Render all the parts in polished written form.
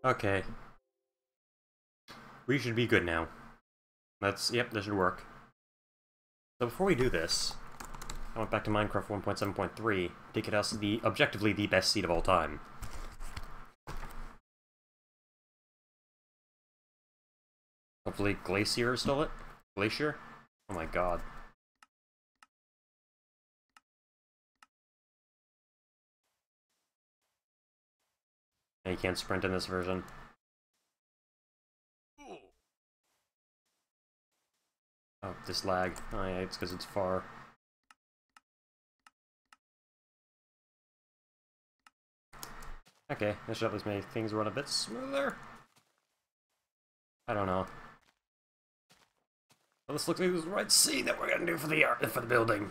Okay. We should be good now. Yep, this should work. So before we do this, I went back to Minecraft 1.7.3 to get us objectively the best seed of all time. Hopefully Glacier stole it? Glacier? Oh my god. And you can't sprint in this version. Oh, this lag. Oh yeah, it's because it's far. Okay, this should at least make things run a bit smoother. I don't know. Well, this looks like this is the right seed that we're gonna do for the building.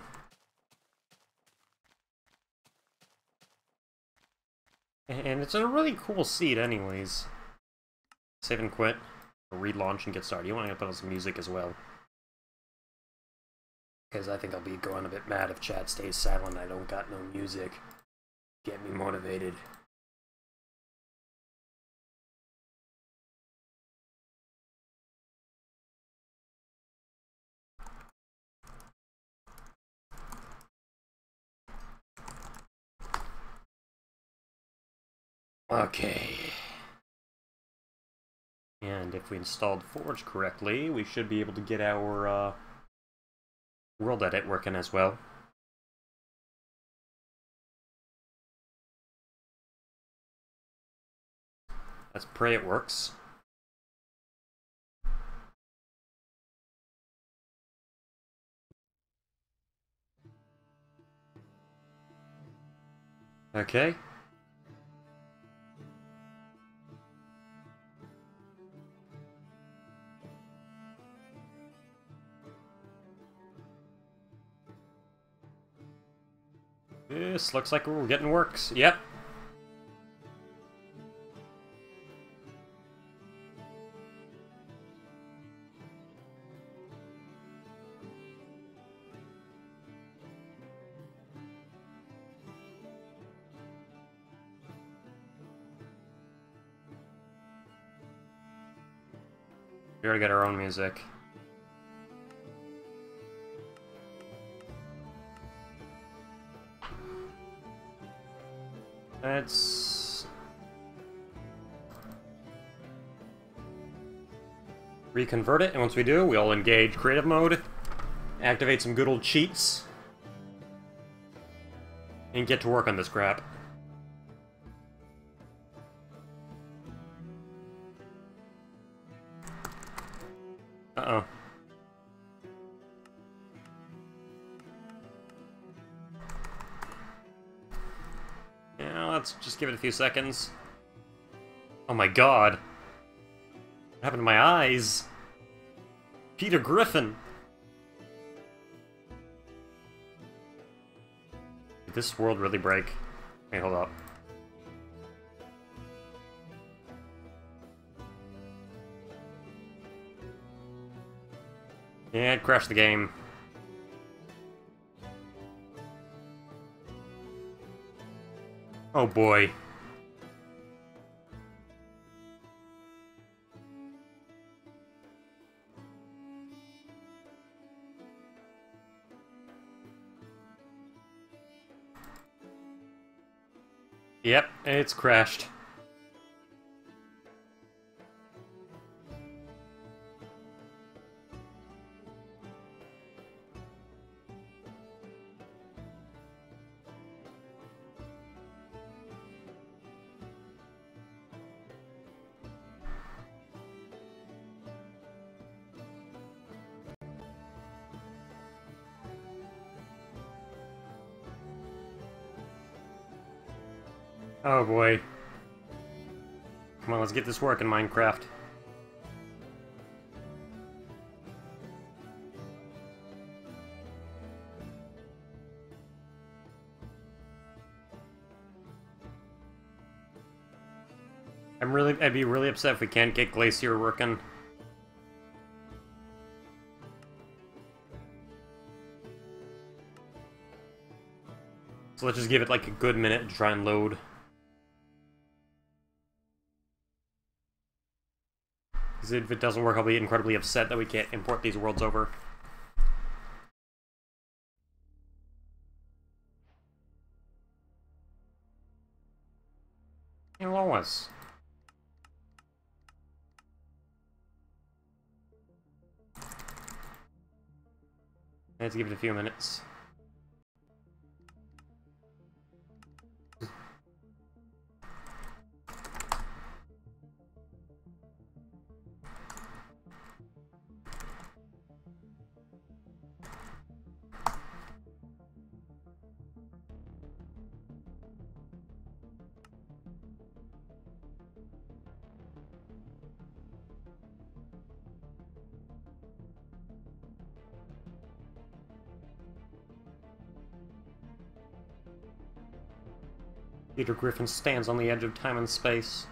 And it's a really cool seed anyways. Save and quit. Or relaunch and get started. You want to put on some music as well. Because I think I'll be going a bit mad if chat stays silent and I don't got no music. Get me motivated. Okay. And if we installed Forge correctly, we should be able to get our world edit working as well. Let's pray it works. Okay. This looks like we're getting works. Yep. We already got our own music. Let's reconvert it, and once we do, we'll engage creative mode, activate some good old cheats, and get to work on this crap. Uh-oh. Yeah, let's just give it a few seconds. Oh my god. What happened to my eyes? Peter Griffin! Did this world really break? Wait, hold up. Yeah, it crashed the game. Oh boy. Yep, it's crashed. Oh boy. Come on, let's get this working, Minecraft. I'd be really upset if we can't get Glacier working. So let's just give it like a good minute to try and load. Because if it doesn't work, I'll be incredibly upset that we can't import these worlds over. Hey, Lois. Let's give it a few minutes. Peter Griffin stands on the edge of time and space.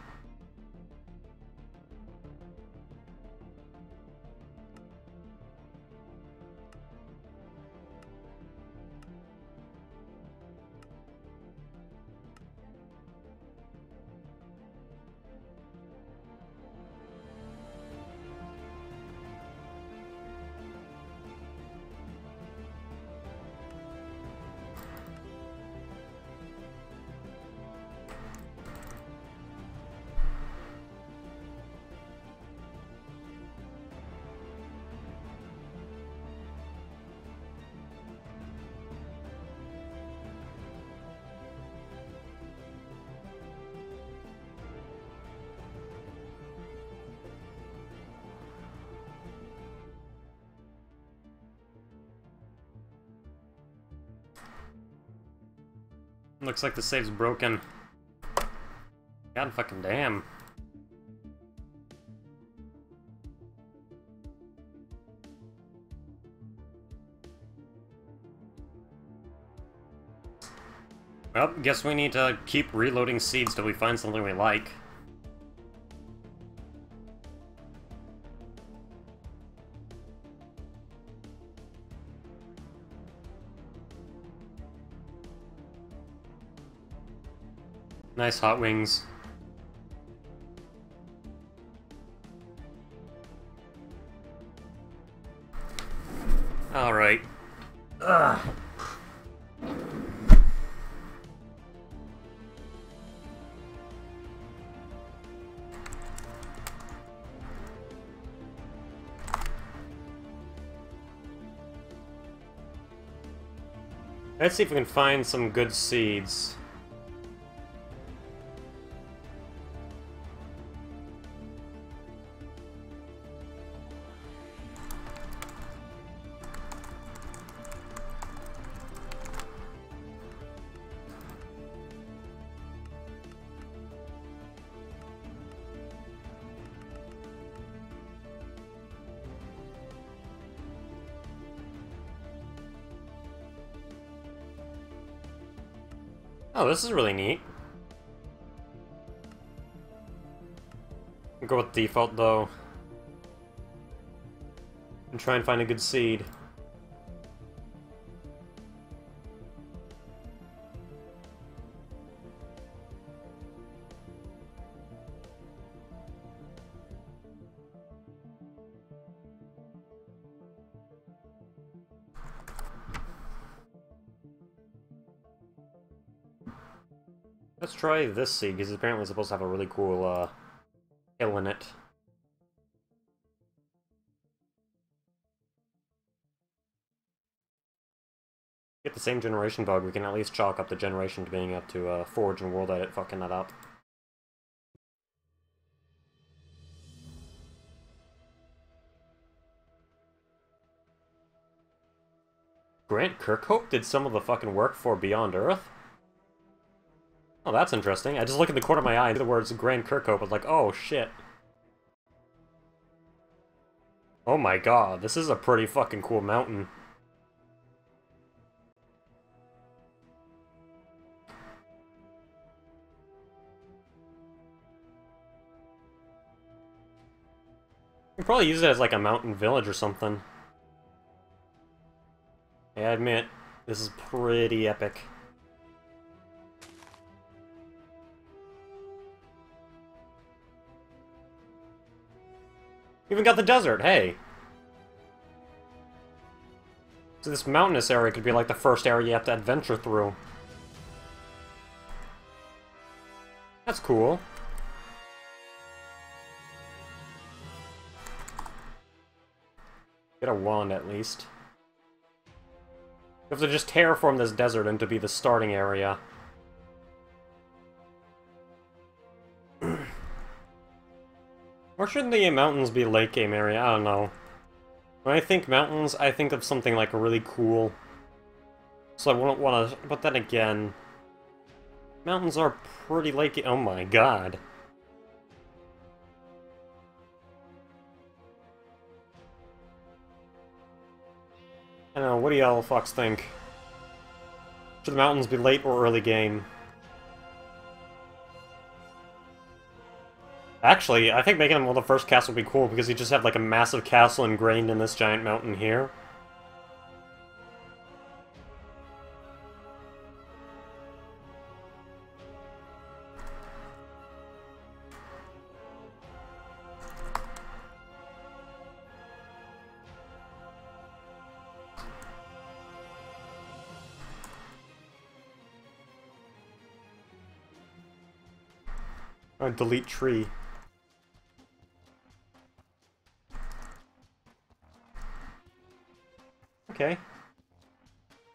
Looks like the save's broken. God fucking damn. Well, guess we need to keep reloading seeds till we find something we like. Nice hot wings. Alright. Ugh. Let's see if we can find some good seeds. Oh, this is really neat. I'll go with default, though. And try and find a good seed. Let's try this seed, because it's apparently supposed to have a really cool, hill in it. Get the same generation bug, we can at least chalk up the generation to being able to, forge and world edit fucking that up. Grant Kirkhope did some of the fucking work for Beyond Earth? Oh, that's interesting. I just look in the corner of my eye and see the words Grant Kirkhope. I was like, oh, shit. Oh my god, this is a pretty fucking cool mountain. You can probably use it as like a mountain village or something. Yeah, I admit, this is pretty epic. We even got the desert, hey! So this mountainous area could be like the first area you have to adventure through. That's cool. Get a wand, at least. We have to just terraform this desert into be the starting area. Or shouldn't the mountains be late game area? I don't know. When I think mountains, I think of something like really cool. So I wouldn't want to... But then again... Mountains are pretty late game... Oh my god. I don't know, what do y'all fucks think? Should the mountains be late or early game? Actually, I think making them one of the first castle would be cool, because you just have like a massive castle ingrained in this giant mountain here. Delete tree. Okay.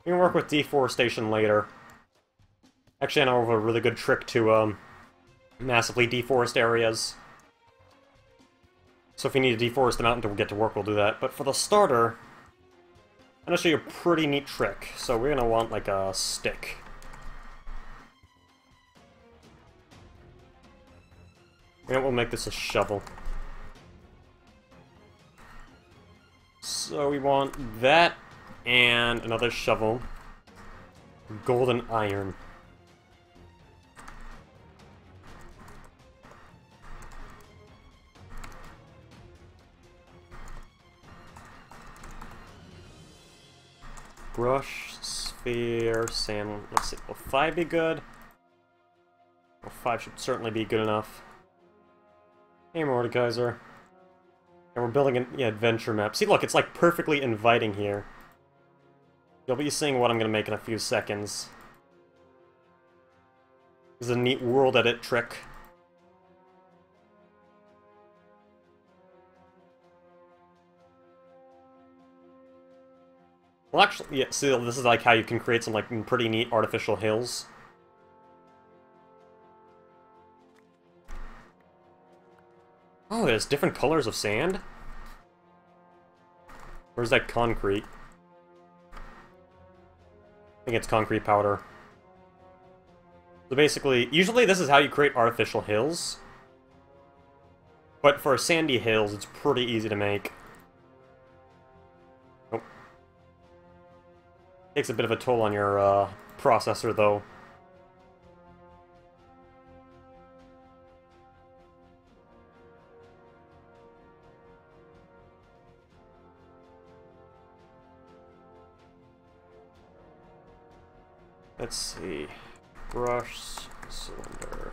We can work with deforestation later. Actually, I know of a really good trick to, massively deforest areas. So if we need to deforest the mountain to get to work, we'll do that. But for the starter, I'm gonna show you a pretty neat trick. So we're gonna want, like, a stick. And we'll make this a shovel. So we want that, and another shovel. Golden iron. Brush, sphere, sand. Let's see, will 5 be good? Well, 5 should certainly be good enough. Hey, Mordekaiser. And we're building an adventure map. See, look, it's like perfectly inviting here. You'll be seeing what I'm going to make in a few seconds. This is a neat world edit trick. Well, actually, yeah, see, this is like how you can create some like pretty neat artificial hills. Oh, there's different colors of sand? Where's that concrete? I think it's concrete powder. So basically, usually this is how you create artificial hills. But for sandy hills, it's pretty easy to make. Nope. Takes a bit of a toll on your processor, though. Let's see. Brush, cylinder.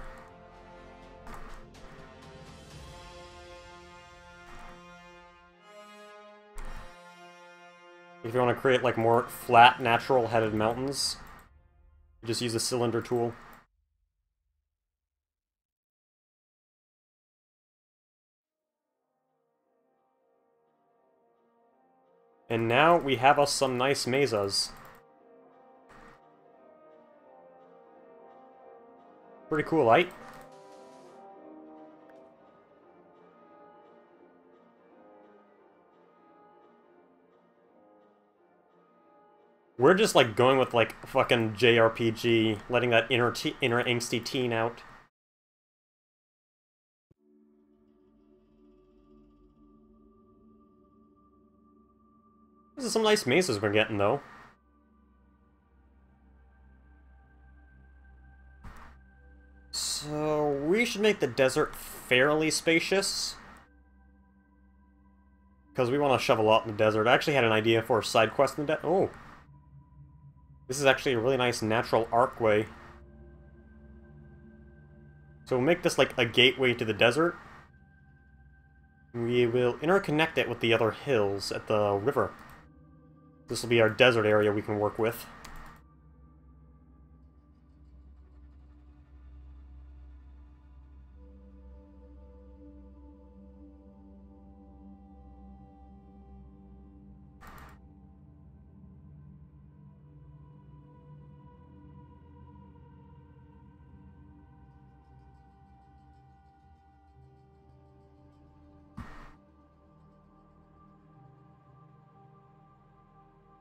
If you want to create like more flat, natural-headed mountains, you just use the cylinder tool. And now we have us some nice mesas. Pretty cool, right? We're just like going with like fucking JRPG, letting that inner angsty teen out. This is some nice mesas we're getting though. So, we should make the desert fairly spacious. Because we want to shove a lot in the desert. I actually had an idea for a side quest in the desert. Oh! This is actually a really nice natural archway. So we'll make this like a gateway to the desert. We will interconnect it with the other hills at the river. This will be our desert area we can work with.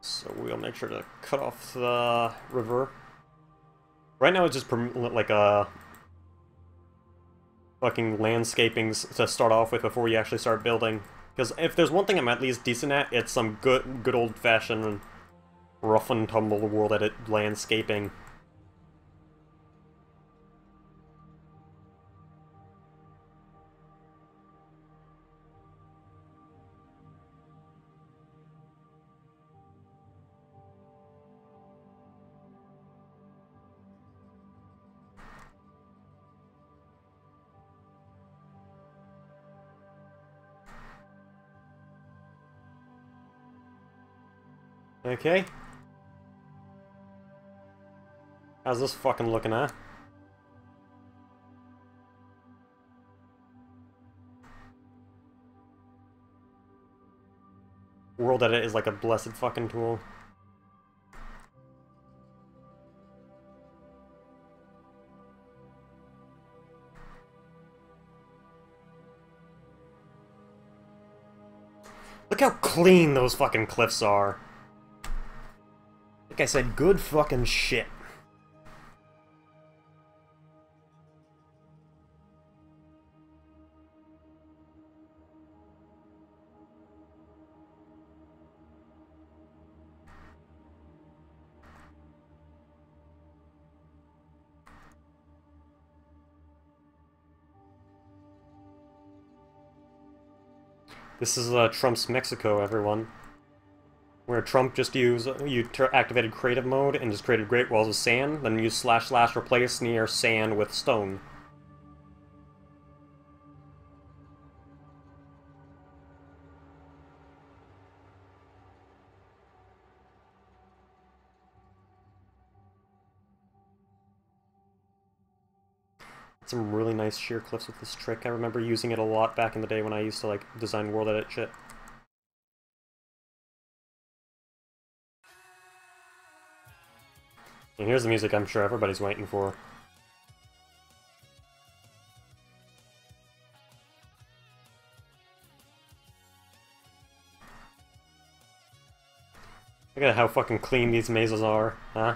So we'll make sure to cut off the river. Right now it's just like a fucking landscapings to start off with before you actually start building. Because if there's one thing I'm at least decent at, it's some good old-fashioned rough and tumble world edit landscaping. Okay. How's this fucking looking, huh? World edit is like a blessed fucking tool. Look how clean those fucking cliffs are. Like I said, good fucking shit. This is Trump's Mexico, everyone. Where Trump just activated creative mode and just created great walls of sand, then used / replace near sand with stone. Some really nice sheer cliffs with this trick. I remember using it a lot back in the day when I used to like design world edit shit. And here's the music I'm sure everybody's waiting for. Look at how fucking clean these mazes are, huh?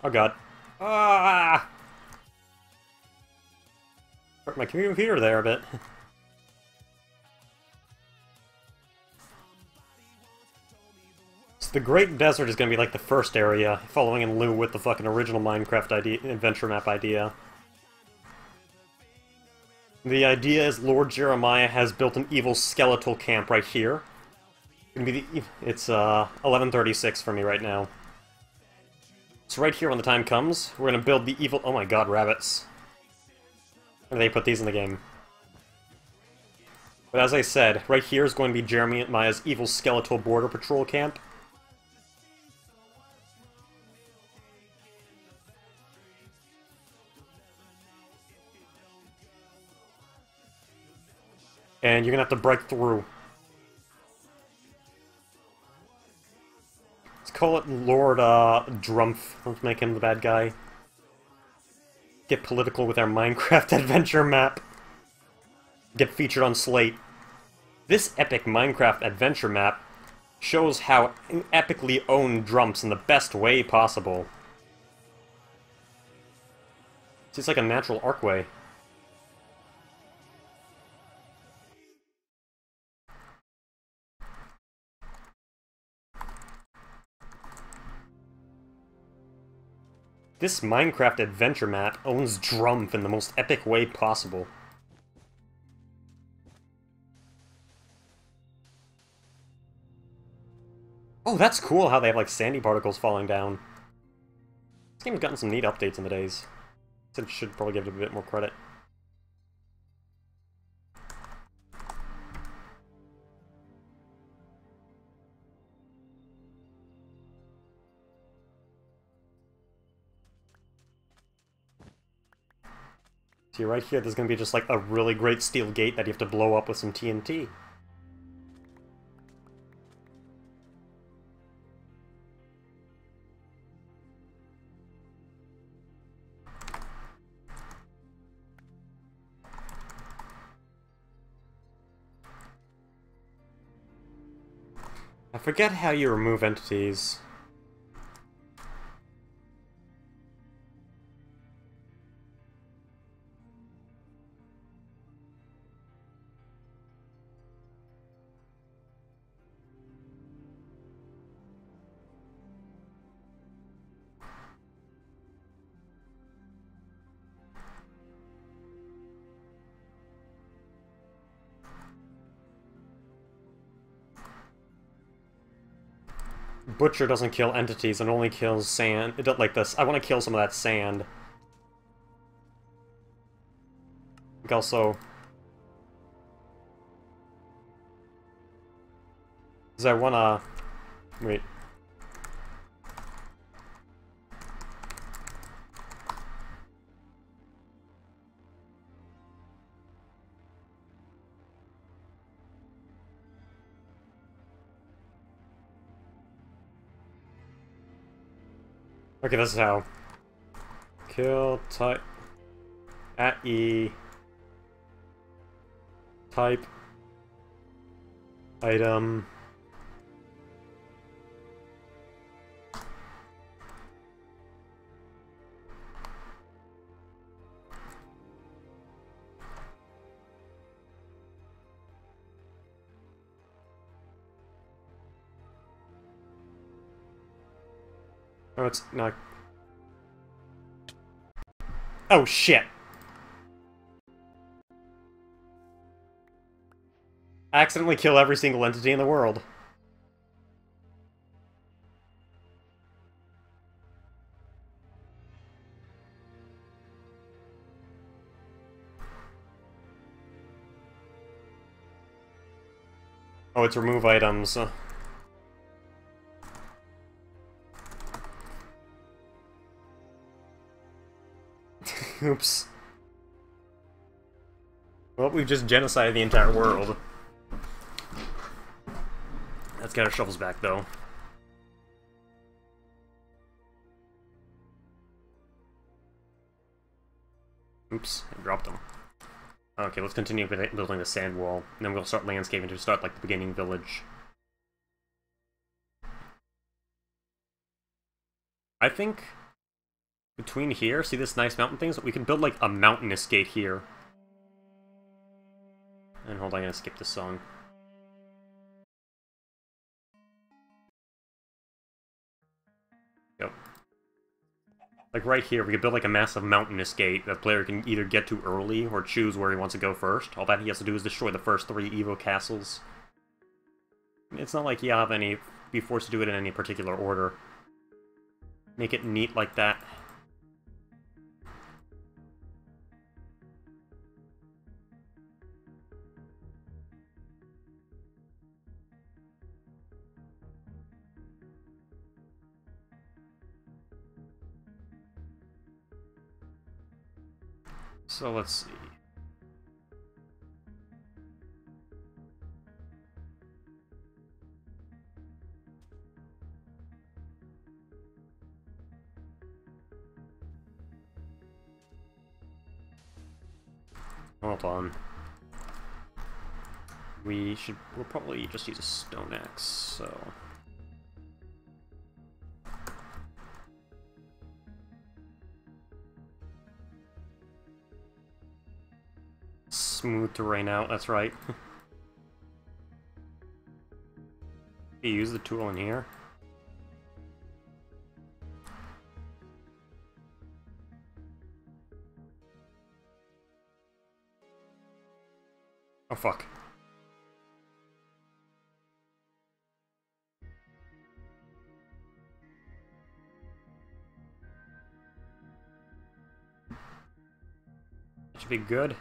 Oh god. Ah! Hurt my computer there a bit. So the Great Desert is gonna be like the first area, following in lieu with the fucking original Minecraft adventure map idea. The idea is Lord Jeremiah has built an evil skeletal camp right here. It's 11:36 for me right now. So right here, when the time comes, we're gonna build the evil... Oh my god, rabbits. Where do they put these in the game? But as I said, right here is going to be Jeremiah's evil skeletal border patrol camp. And you're gonna have to break through. Let's call it Lord Drumpf. Let's make him the bad guy. Get political with our Minecraft adventure map. Get featured on Slate. This epic Minecraft adventure map shows how epically owned Drumps in the best way possible. Seems like a natural arcway. This Minecraft adventure map owns Drumpf in the most epic way possible. Oh, that's cool how they have, like, sandy particles falling down. This game has gotten some neat updates in the days. So it should probably give it a bit more credit. See, right here, there's gonna be just, like, a really great steel gate that you have to blow up with some TNT. I forget how you remove entities. Butcher doesn't kill entities, it only kills sand. It don't like this. I want to kill some of that sand. Also, because I wanna wait. Okay, this is how. Kill type at E. Type item. Oh, it's not. Oh, shit. I accidentally kill every single entity in the world. Oh, it's remove items. Oops. Well, we've just genocided the entire world. Let's get our shovels back, though. Oops, I dropped them. Okay, let's continue building the sand wall, and then we'll start landscaping to start, like, the beginning village. I think between here, see this nice mountain things? We can build, like, a mountainous gate here. And hold on, I'm gonna skip this song. Yep. Like right here, we could build like a massive mountainous gate that the player can either get to early or choose where he wants to go first. All that he has to do is destroy the first 3 Evo castles. It's not like you have any be forced to do it in any particular order. Make it neat like that. So let's see. Hold on. We'll probably just use a stone axe, so... smooth terrain out, that's right. You use the tool in here. Oh fuck. That should be good.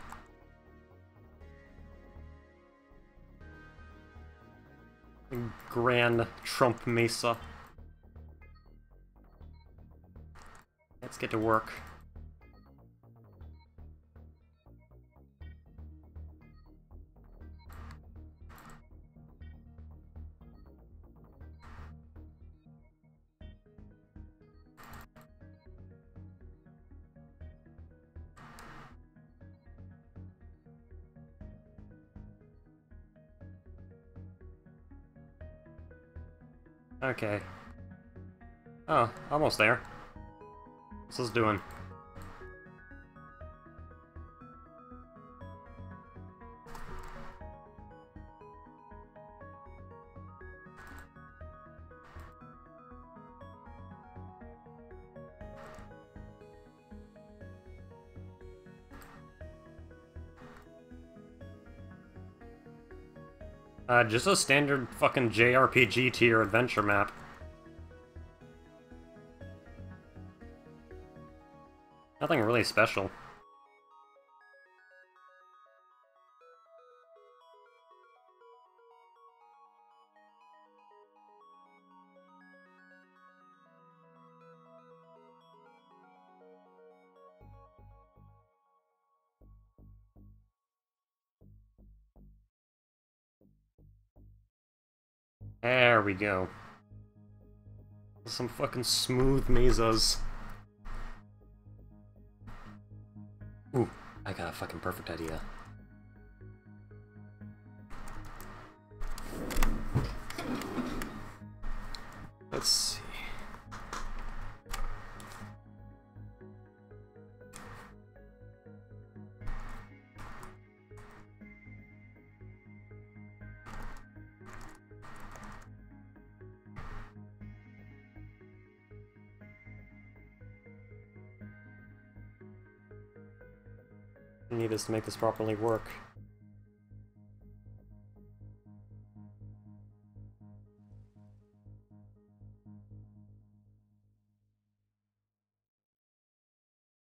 Grand Trump Mesa. Let's get to work. Okay. Oh, almost there. What's this doing? Just a standard fucking JRPG tier adventure map. Nothing really special. There we go. Some fucking smooth mesas. Ooh, I got a fucking perfect idea. Let's see. I need this to make this properly work.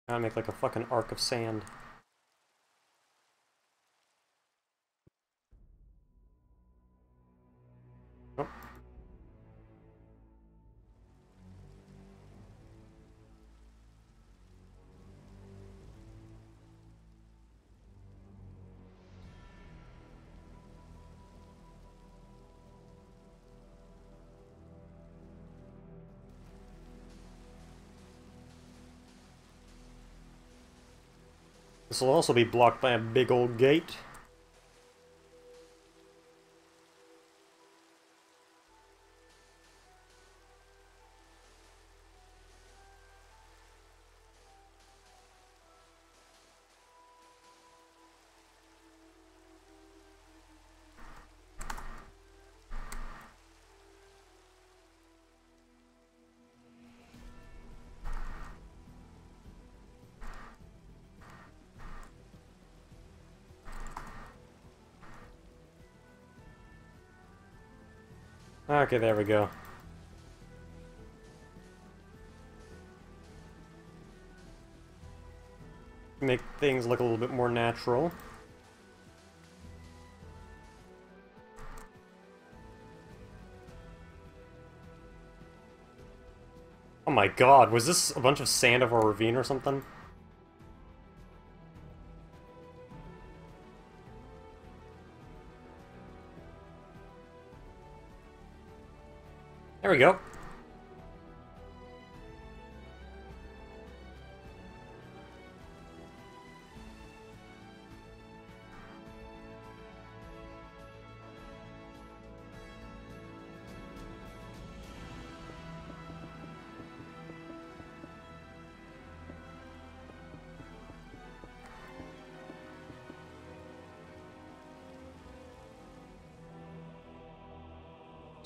Gotta make like a fucking arc of sand. Oh. This will also be blocked by a big old gate. Okay, there we go. Make things look a little bit more natural. Oh my god, was this a bunch of sand of a ravine or something? There we go.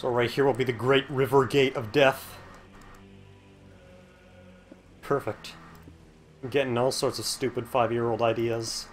So right here will be the Great River Gate of Death. Perfect. I'm getting all sorts of stupid 5-year-old ideas.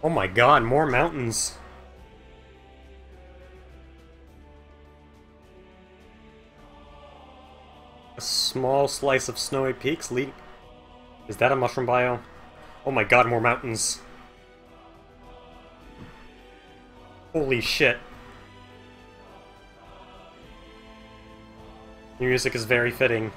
Oh my god, more mountains. A small slice of snowy peaks lead... Is that a mushroom bio? Oh my god, more mountains. Holy shit. Music is very fitting.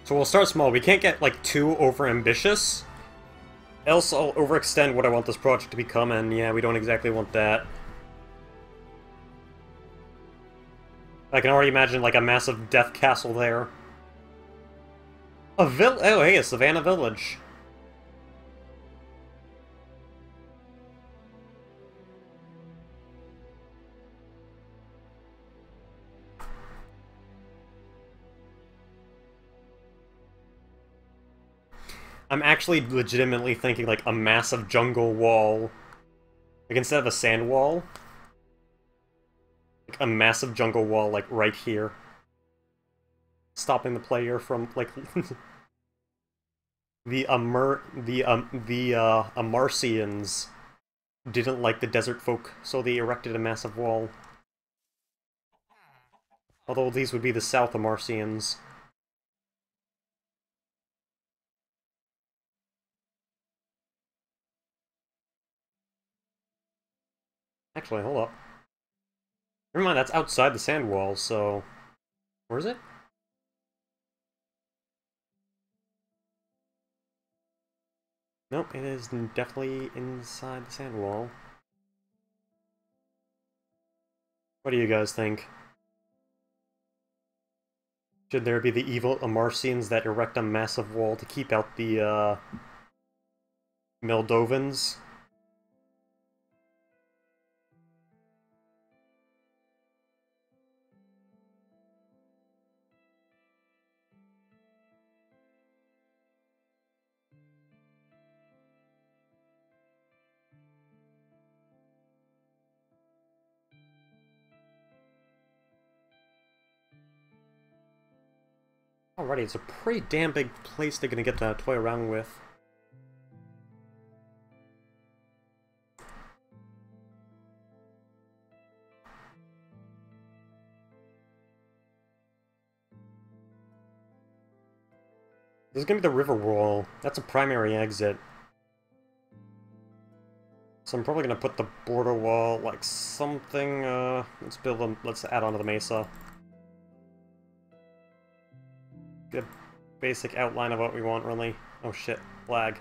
So we'll start small. We can't get, like, too over-ambitious. Else I'll overextend what I want this project to become, and yeah, we don't exactly want that. I can already imagine, like, a massive death castle there. Oh, hey, a Savannah Village. I'm actually legitimately thinking, like, a massive jungle wall. Like, instead of a sand wall, like, a massive jungle wall, like, right here. Stopping the player from, like... the Amarcians didn't like the desert folk, so they erected a massive wall. Although these would be the South Amarcians. Actually, hold up. Never mind, that's outside the sand wall, so... Where is it? Nope, it is definitely inside the sand wall. What do you guys think? Should there be the evil Amarcians that erect a massive wall to keep out the, Moldovans? Alrighty, it's a pretty damn big place they're gonna get to toy around with. This is gonna be the river wall. That's a primary exit. So I'm probably gonna put the border wall like something, let's build them, let's add onto the mesa. Get a basic outline of what we want, really. Oh shit, lag.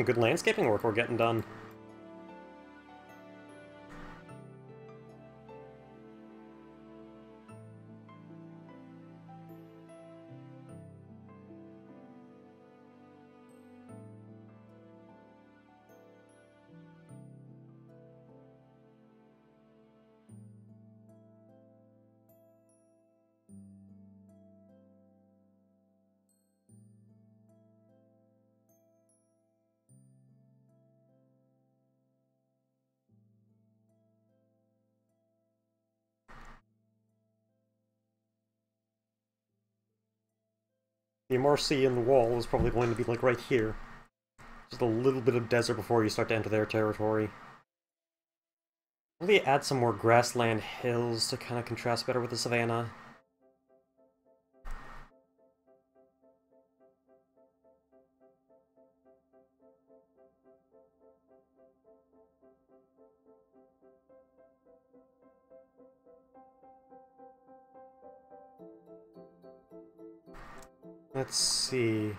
Good landscaping work we're getting done. The MRC in the wall is probably going to be like right here. Just a little bit of desert before you start to enter their territory. Maybe add some more grassland hills to kind of contrast better with the savannah. Let's see.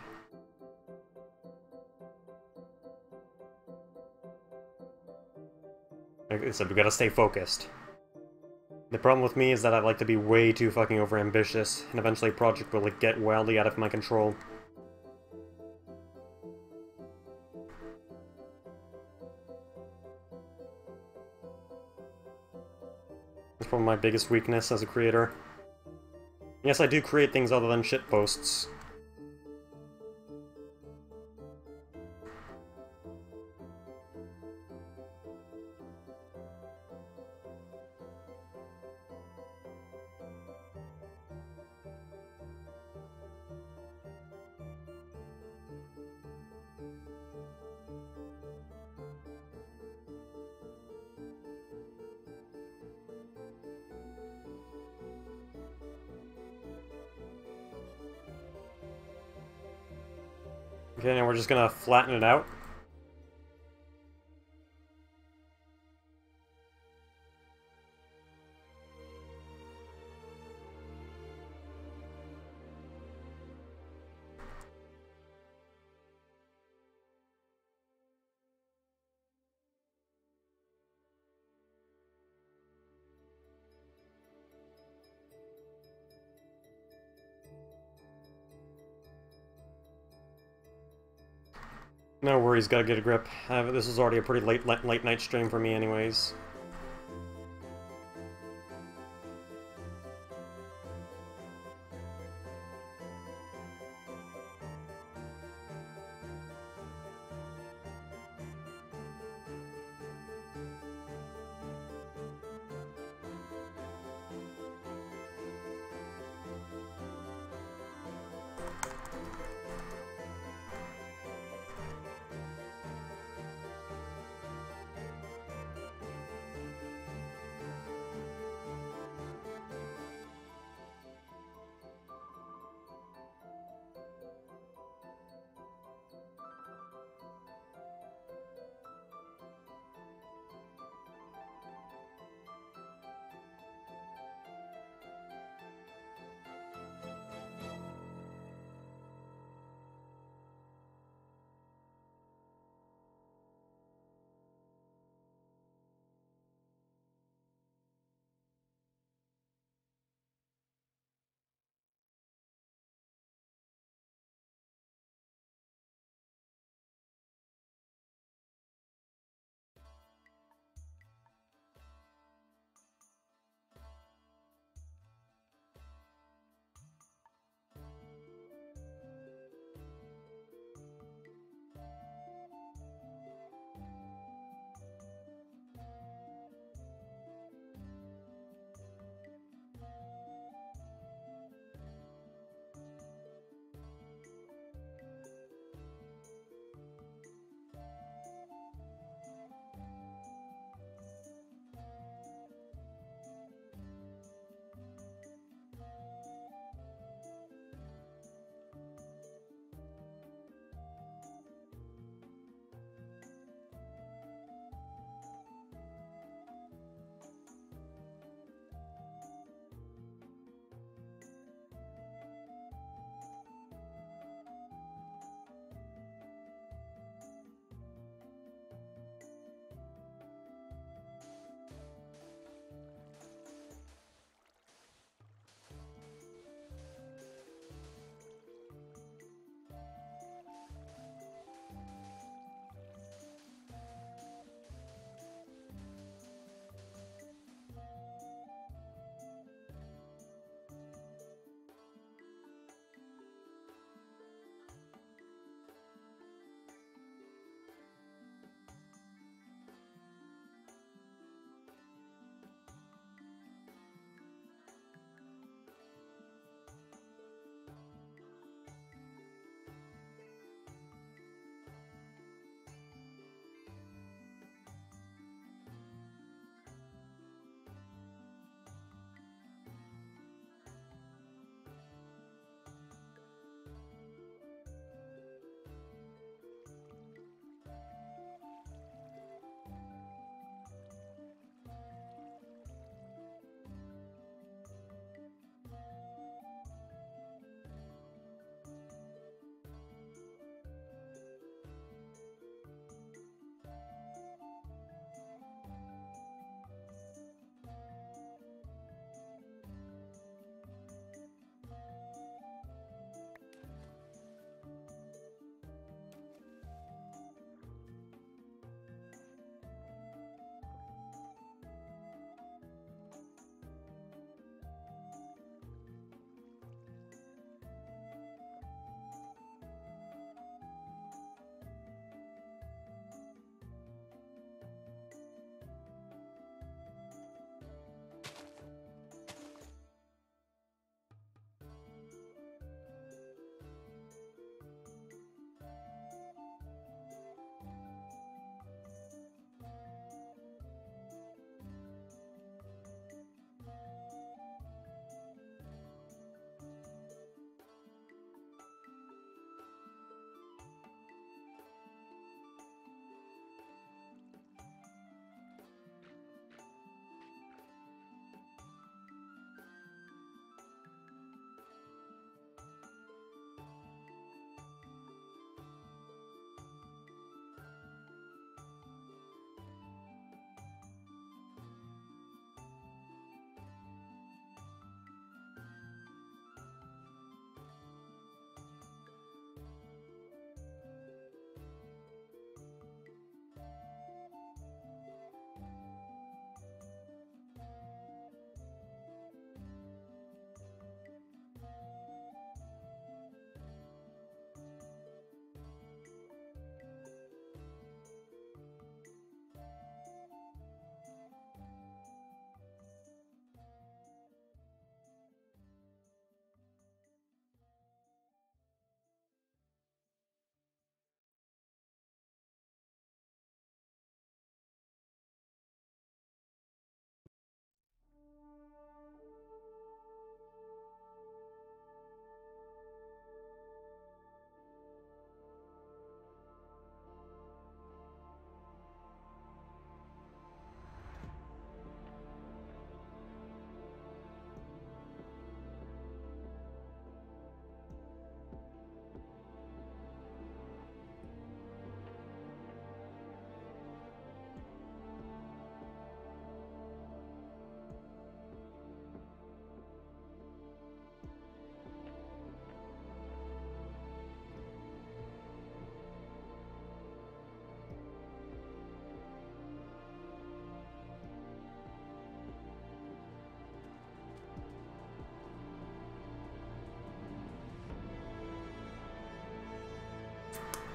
Like I said, we gotta stay focused. The problem with me is that I like to be way too fucking overambitious, and eventually a project will like, get wildly out of my control. That's probably my biggest weakness as a creator. Yes, I do create things other than shitposts. Okay, now we're just gonna flatten it out. No worries, gotta get a grip. This is already a pretty late night stream for me anyways.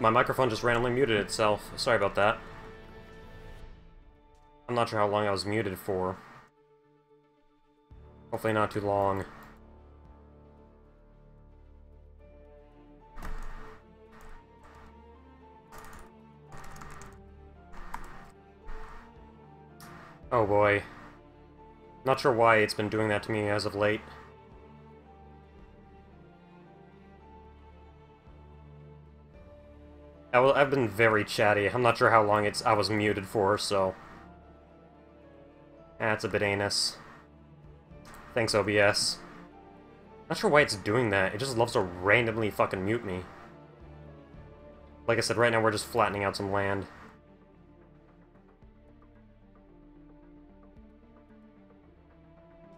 my microphone just randomly muted itself. Sorry about that. I'm not sure how long I was muted for. Hopefully not too long. Oh boy. Not sure why it's been doing that to me as of late. I've been very chatty. I'm not sure how long I was muted for, so... That's a bit anus. Thanks, OBS. Not sure why it's doing that. It just loves to randomly fucking mute me. Like I said, right now we're just flattening out some land.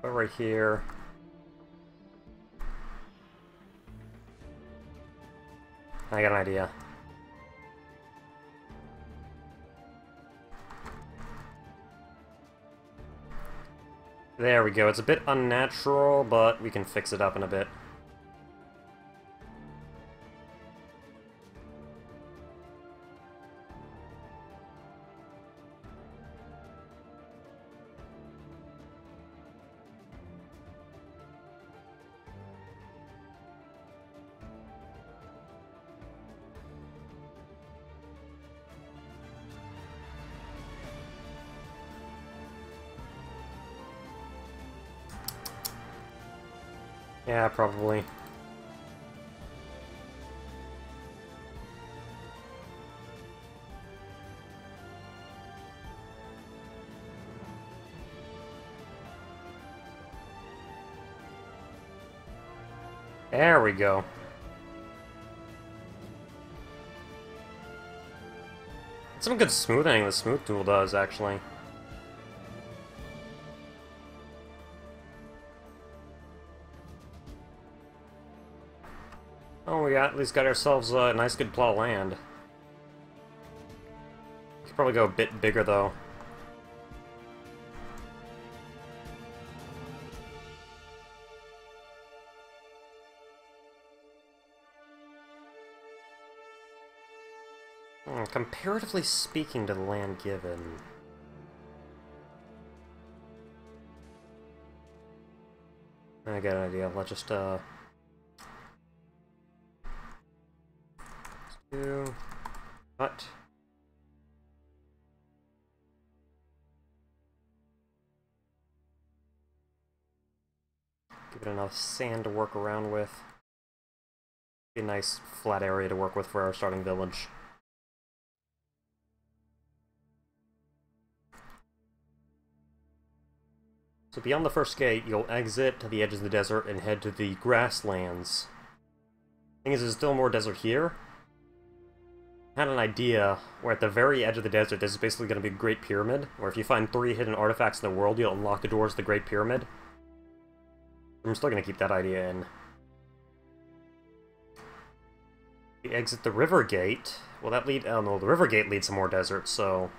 But right here... I got an idea. There we go. It's a bit unnatural, but we can fix it up in a bit. Yeah, probably. There we go. Some good smoothing the smooth tool does, actually. Oh, we at least got ourselves a nice good plot of land. Could probably go a bit bigger, though. Comparatively speaking to the land given... I got an idea. Let's just, do... Cut. Give it enough sand to work around with. Be a nice flat area to work with for our starting village. So beyond the first gate, you'll exit to the edge of the desert and head to the grasslands. Thing is, there's still more desert here. I had an idea where at the very edge of the desert, this is basically going to be a Great Pyramid, where if you find 3 hidden artifacts in the world, you'll unlock the doors to the Great Pyramid. I'm still going to keep that idea in. We exit the river gate. Will that lead... Oh no, the river gate leads to more desert, so...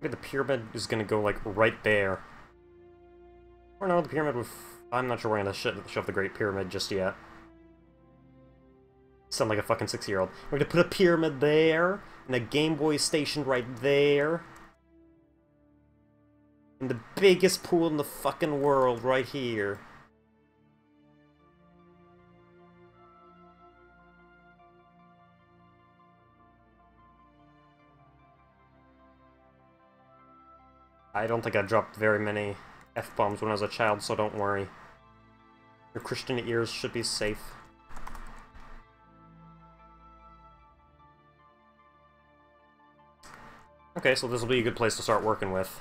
Maybe the pyramid is going to go, like, right there. Or no, the pyramid with... I'm not sure we're going to shove the Great Pyramid just yet. Sound like a fucking 6-year-old. We're going to put a pyramid there, and a Game Boy station right there. And the biggest pool in the fucking world right here. I don't think I dropped very many F-bombs when I was a child, so don't worry. Your Christian ears should be safe. Okay, so this will be a good place to start working with.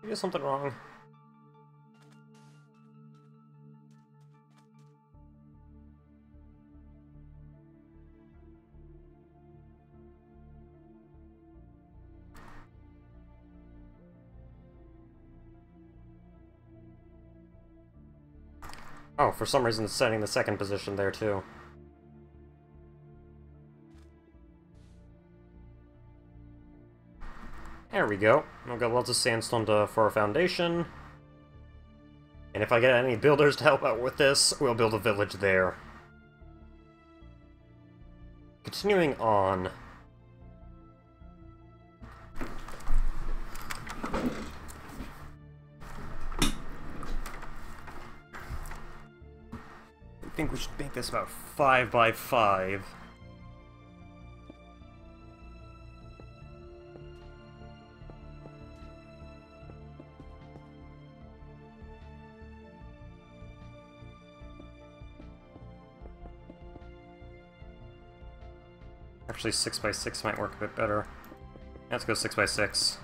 Did something wrong? Oh, for some reason it's setting the second position there too. There we go. We've got lots of sandstone for our foundation. And if I get any builders to help out with this, we'll build a village there. Continuing on. I think we should make this about 5 by 5. Actually, 6 by 6 might work a bit better. Let's go 6 by 6.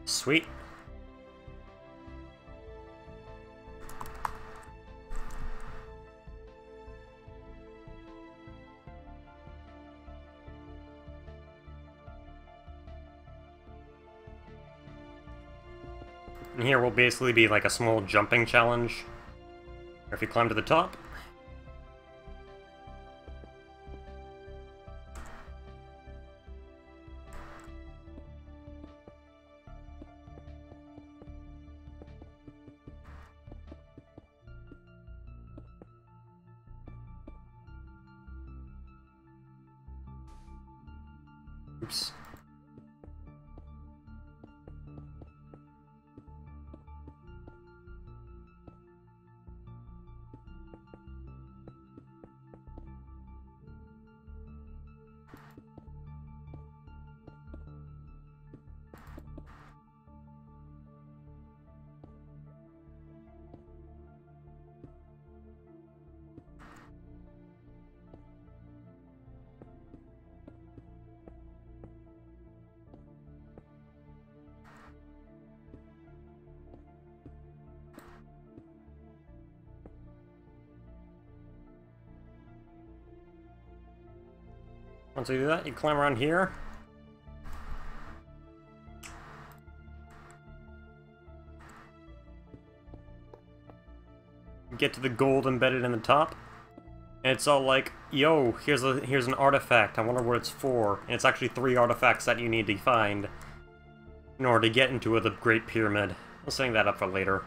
Sweet. And here will basically be like a small jumping challenge. Or if you climb to the top. Oops. Once you do that, you climb around here. Get to the gold embedded in the top. And it's all like, yo, here's an artifact, I wonder what it's for. And it's actually 3 artifacts that you need to find in order to get into the Great Pyramid. I'll setting that up for later.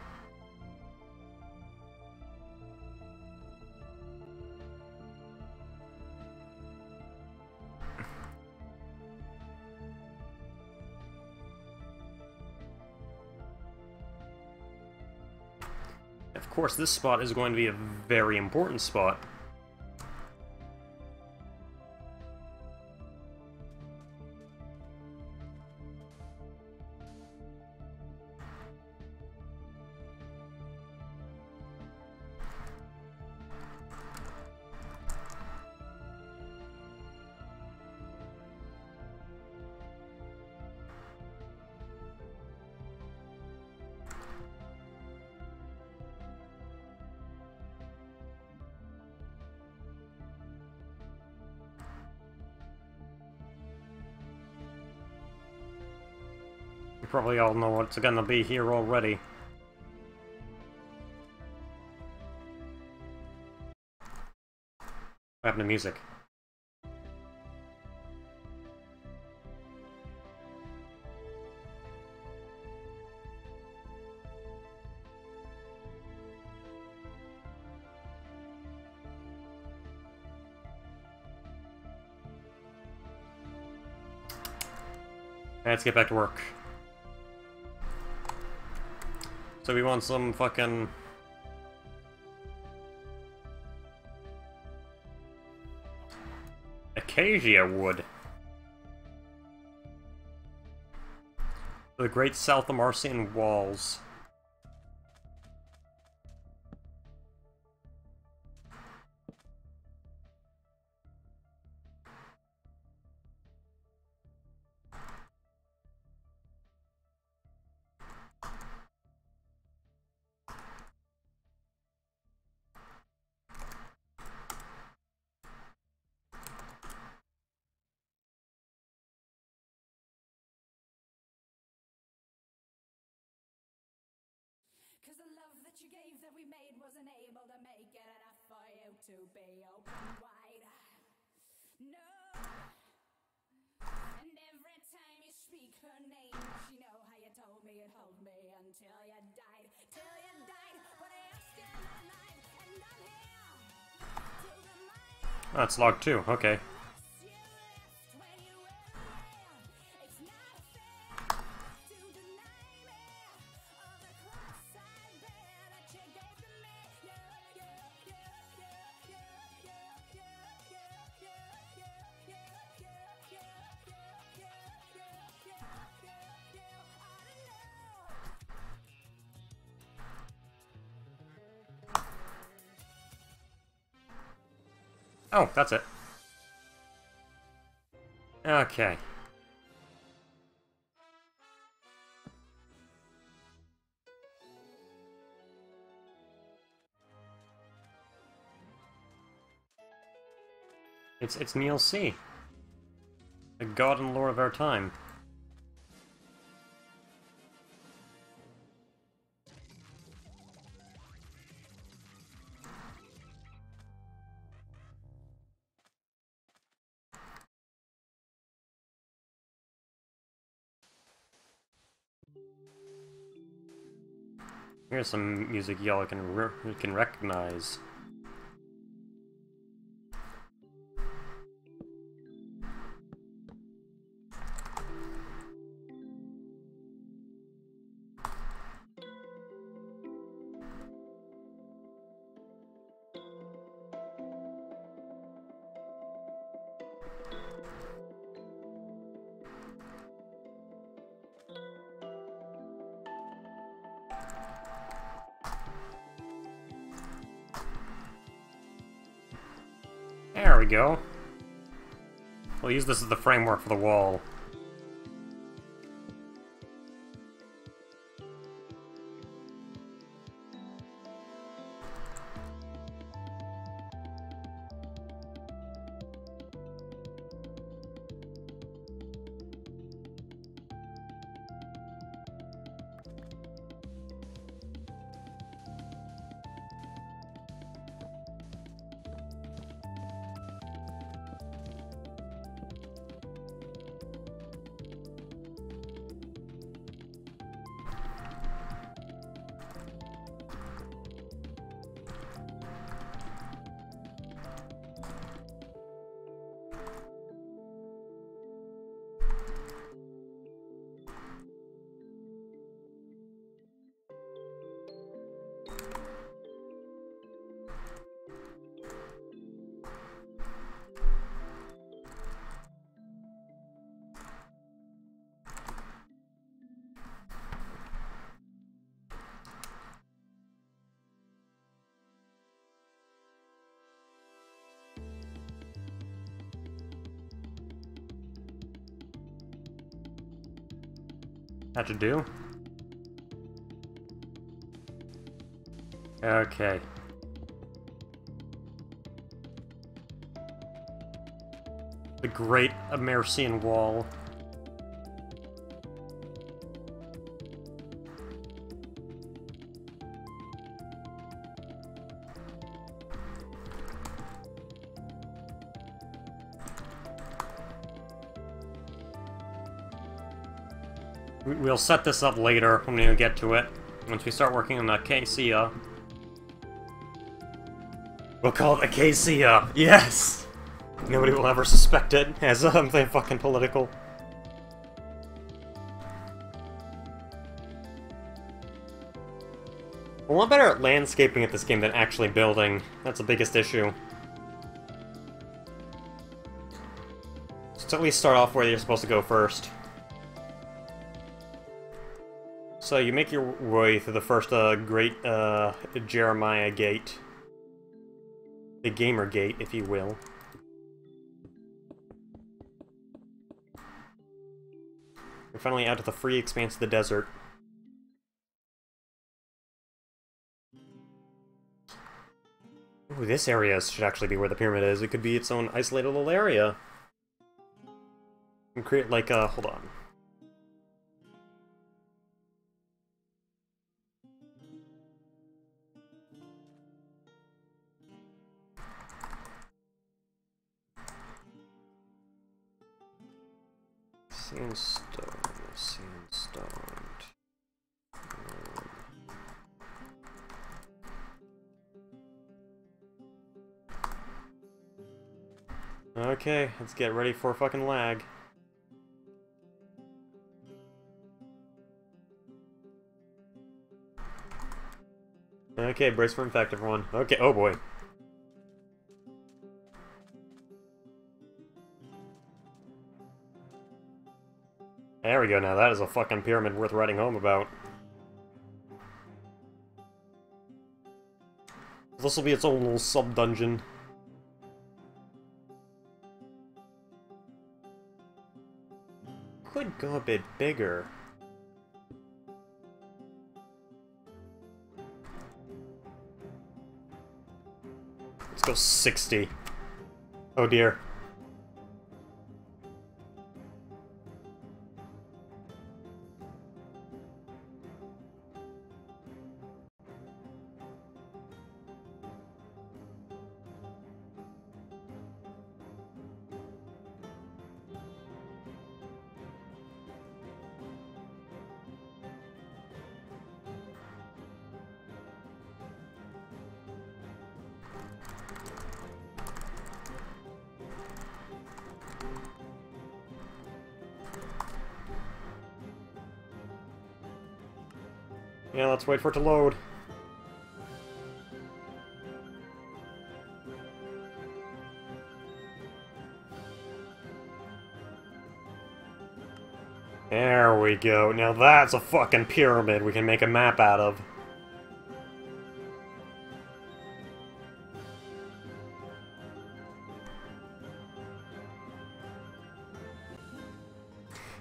Of course, this spot is going to be a very important spot. You probably all know what's gonna be here already. What happened to music? Let's get back to work. So we want some fucking... acacia wood. The Great South Amarcian Walls. Cause the love that you gave that we made wasn't able to make it enough for you to be open wide. No. And every time you speak her name, you know how you told me you'd hold me until you died. Till you died, but you're still alive. And I'm here to remind That's log 2, okay. you left when you were there. It's not fair to deny me of the cross I bear that you gave to me. Oh, that's it. Okay. It's Neil C. The god and lord of our time. Here's some music y'all can recognize. There we go. We'll use this as the framework for the wall. That should do. Okay. The Great Amarcian Wall. We'll set this up later when we get to it. Once we start working on the Acacia. We'll call it Acacia! Yes! Nobody will ever suspect it as something fucking political. a lot better at landscaping at this game than actually building. That's the biggest issue. So at least start off where you're supposed to go first. So you make your way through the first great Jeremiah gate. The gamer gate, if you will. We're finally out of the free expanse of the desert. Ooh, this area should actually be where the pyramid is. It could be its own isolated little area. And create like hold on. Sandstone. Okay, let's get ready for fucking lag. Okay, brace for impact, everyone. Okay, oh boy. There we go, now that is a fucking pyramid worth writing home about. This will be its own little sub-dungeon. Could go a bit bigger. Let's go 60. Oh dear. Yeah, let's wait for it to load. There we go. Now that's a fucking pyramid we can make a map out of.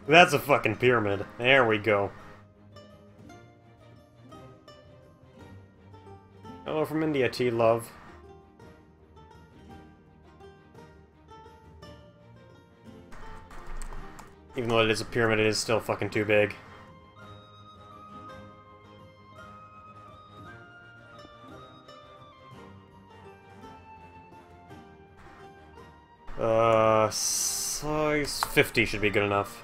That's a fucking pyramid. There we go. Hello from India, T-Love. Even though it is a pyramid, it is still fucking too big. Size 50 should be good enough.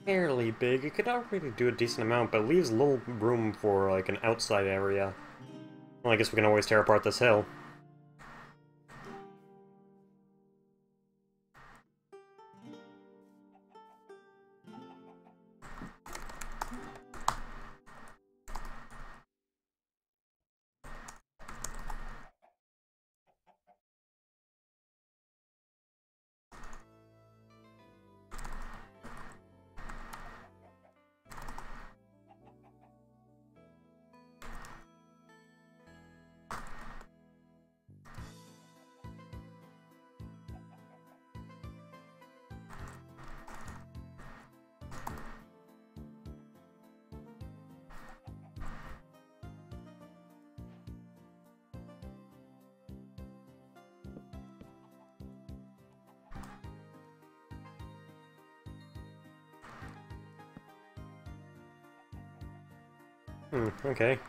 Fairly big. It could already do a decent amount, but leaves little room for, like, an outside area. Well, I guess we can always tear apart this hill. Okay.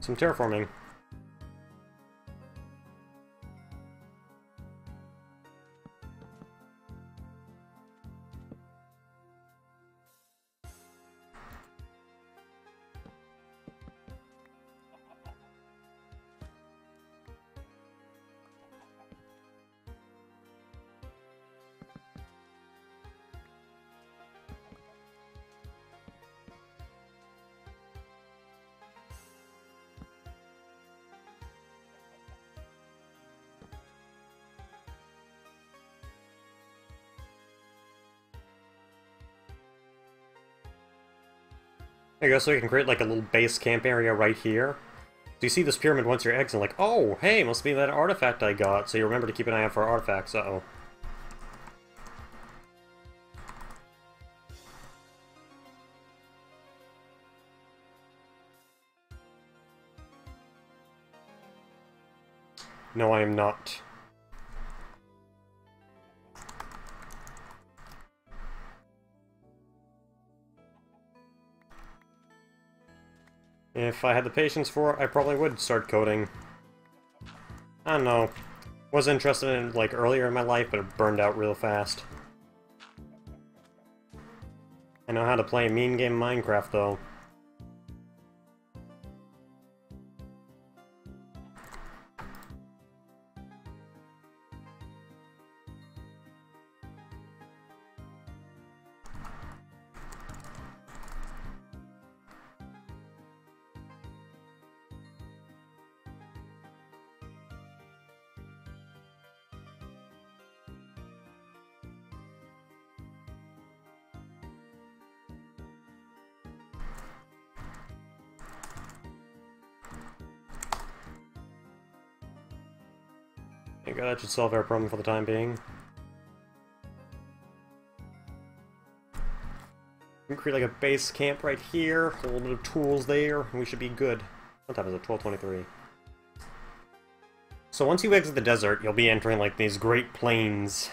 Some terraforming. There you go, so you can create like a little base camp area right here. So you see this pyramid once your eggs and like, oh, hey, must be that artifact I got. So you remember to keep an eye out for artifacts. Uh-oh. No, I am not. If I had the patience for it, I probably would start coding. I don't know. Was interested in it, like, earlier in my life, but it burned out real fast. I know how to play a mean game Minecraft, though. There you go, that should solve our problem for the time being. We can create like a base camp right here, a little bit of tools there, and we should be good. What time is it? 12:23. So once you exit the desert, you'll be entering like these Great Plains.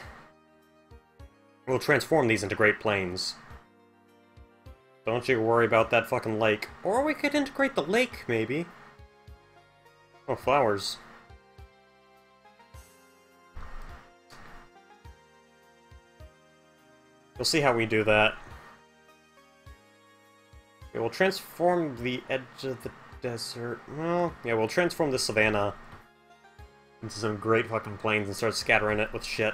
We'll transform these into Great Plains. Don't you worry about that fucking lake. Or we could integrate the lake, maybe. Oh, flowers. You'll see how we do that. Okay, we'll transform the edge of the desert. Well, yeah, we'll transform the savannah into some great fucking plains and start scattering it with shit.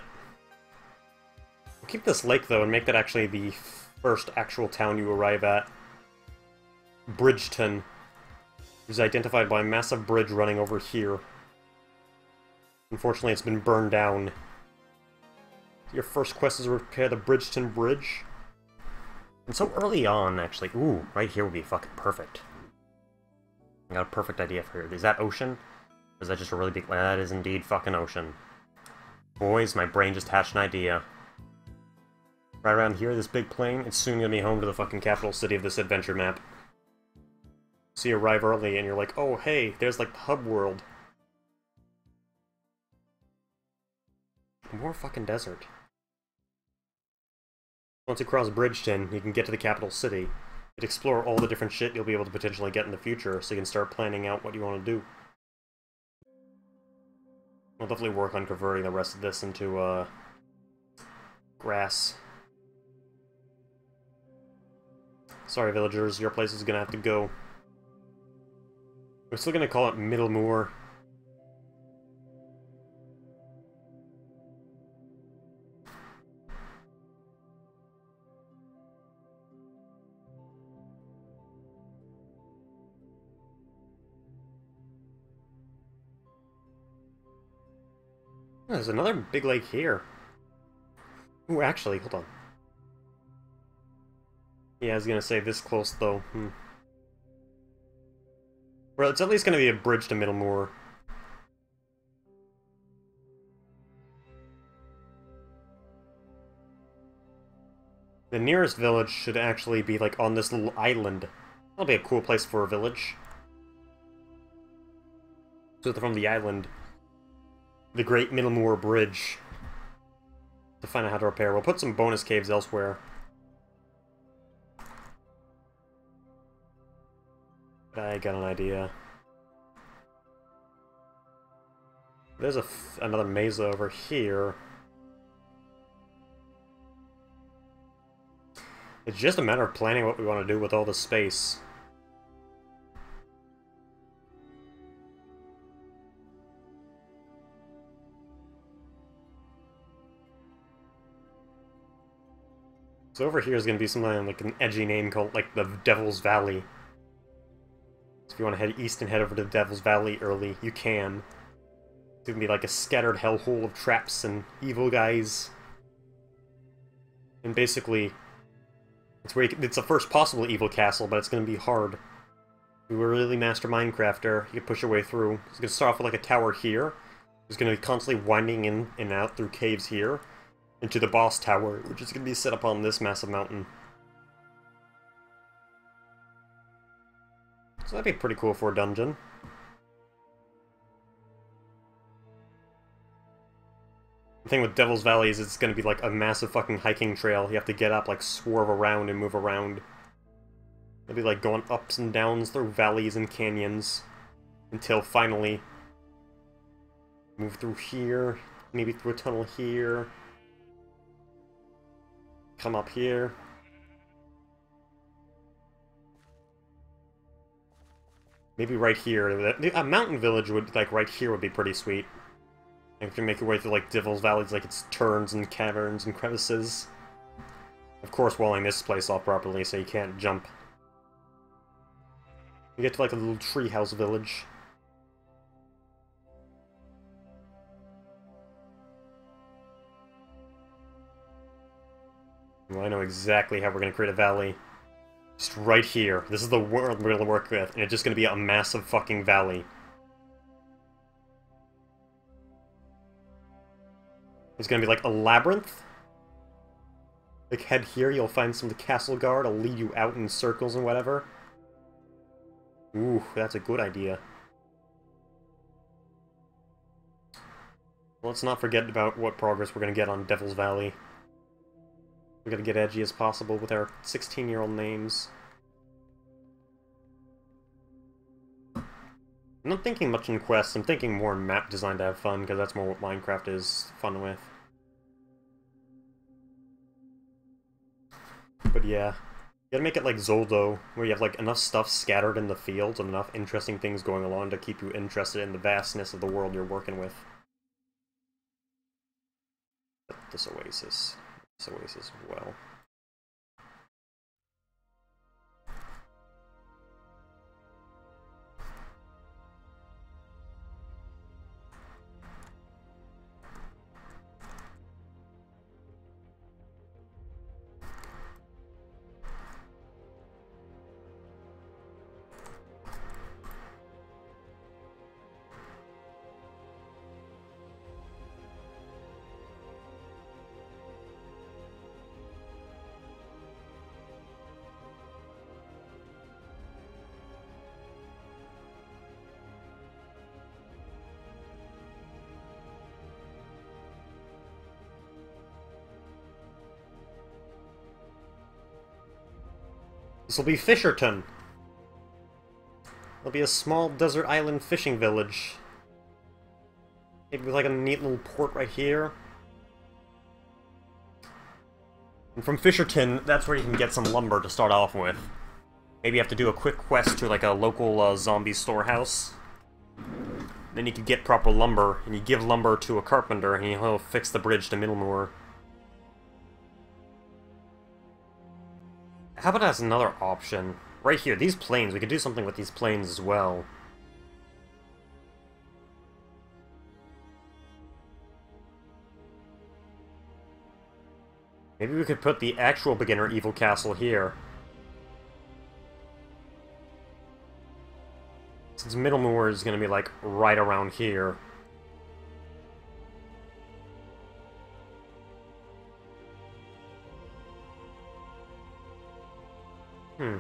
We'll keep this lake, though, and make that actually the first actual town you arrive at. Bridgeton is identified by a massive bridge running over here. Unfortunately, it's been burned down. Your first quest is to repair the Bridgeton Bridge. And so early on, actually. Ooh, right here would be fucking perfect. I got a perfect idea for here. Is that ocean? Or is that just a really big... That is indeed fucking ocean. Boys, my brain just hatched an idea. Right around here, this big plain, it's soon gonna be home to the fucking capital city of this adventure map. So you arrive early and you're like, oh hey, there's like the hub world. More fucking desert. Once you cross Bridgeton, you can get to the capital city. You can explore all the different shit you'll be able to potentially get in the future, so you can start planning out what you want to do. I'll definitely work on converting the rest of this into, grass. Sorry, villagers, your place is gonna have to go. We're still gonna call it Middlemoor. Oh, there's another big lake here. Ooh, actually, hold on. Yeah, I was gonna say this close, though. Well, it's at least gonna be a bridge to Middlemoor. The nearest village should actually be, like, on this little island. That'll be a cool place for a village. So from the island, the Great Middlemoor Bridge. To find out how to repair. We'll put some bonus caves elsewhere. I got an idea. There's another mesa over here. It's just a matter of planning what we want to do with all the space. So over here is going to be something like an edgy name called like the Devil's Valley. So if you want to head east and head over to the Devil's Valley early, you can. It's going to be like a scattered hellhole of traps and evil guys. And basically, it's where it's the first possible evil castle, but it's going to be hard. If you were a really master Minecrafter, you could push your way through. It's going to start off with like a tower here. It's going to be constantly winding in and out through caves here. Into the boss tower, which is going to be set up on this massive mountain. So that'd be pretty cool for a dungeon. The thing with Devil's Valley is it's going to be like a massive fucking hiking trail. You have to get up, like, swerve around and move around. It'll be like going ups and downs through valleys and canyons. Until finally... move through here, maybe through a tunnel here. Come up here. Maybe right here. A mountain village would, like, right here would be pretty sweet. And if you make your way through, like, Devil's Valley, like, it's turns and caverns and crevices. Of course, walling this place off properly so you can't jump. You get to, like, a little treehouse village. Well, I know exactly how we're going to create a valley. Just right here. This is the world we're going to work with, and it's just going to be a massive fucking valley. It's going to be like a labyrinth. Like, head here, you'll find some of the castle guard. I'll lead you out in circles and whatever. Ooh, that's a good idea. Well, let's not forget about what progress we're going to get on Devil's Valley. We're gonna get edgy as possible with our 16-year-old names. I'm not thinking much in quests, I'm thinking more in map design to have fun, because that's more what Minecraft is fun with. But yeah, you gotta make it like Zoldo, where you have like enough stuff scattered in the fields and enough interesting things going along to keep you interested in the vastness of the world you're working with. This oasis. Oasis as well. This will be Fisherton. It'll be a small desert island fishing village. Maybe with like a neat little port right here. And from Fisherton, that's where you can get some lumber to start off with. Maybe you have to do a quick quest to like a local zombie storehouse. Then you can get proper lumber, and you give lumber to a carpenter, and he'll fix the bridge to Middlemoor. How about as another option? Right here, these plains, we could do something with these plains as well. Maybe we could put the actual beginner evil castle here. Since Middlemoor is going to be like right around here. Hmm.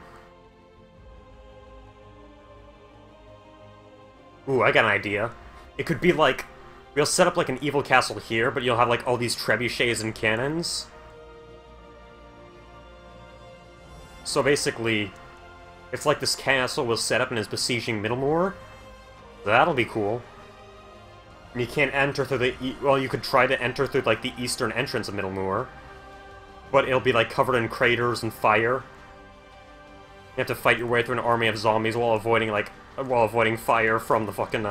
Ooh, I got an idea. It could be like, we'll set up like an evil castle here, but you'll have like all these trebuchets and cannons. So basically, it's like this castle was set up and is besieging Middlemore. That'll be cool. And you can't enter through the... well, you could try to enter through like the eastern entrance of Middlemore. But it'll be like covered in craters and fire. You have to fight your way through an army of zombies while avoiding fire from the fucking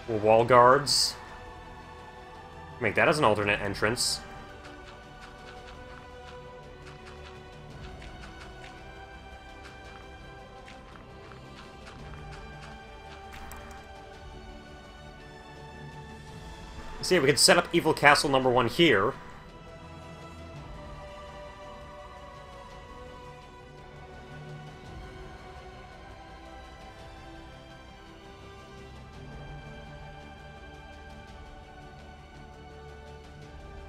wall guards. Make that as an alternate entrance. See, we could set up Evil Castle number 1 here.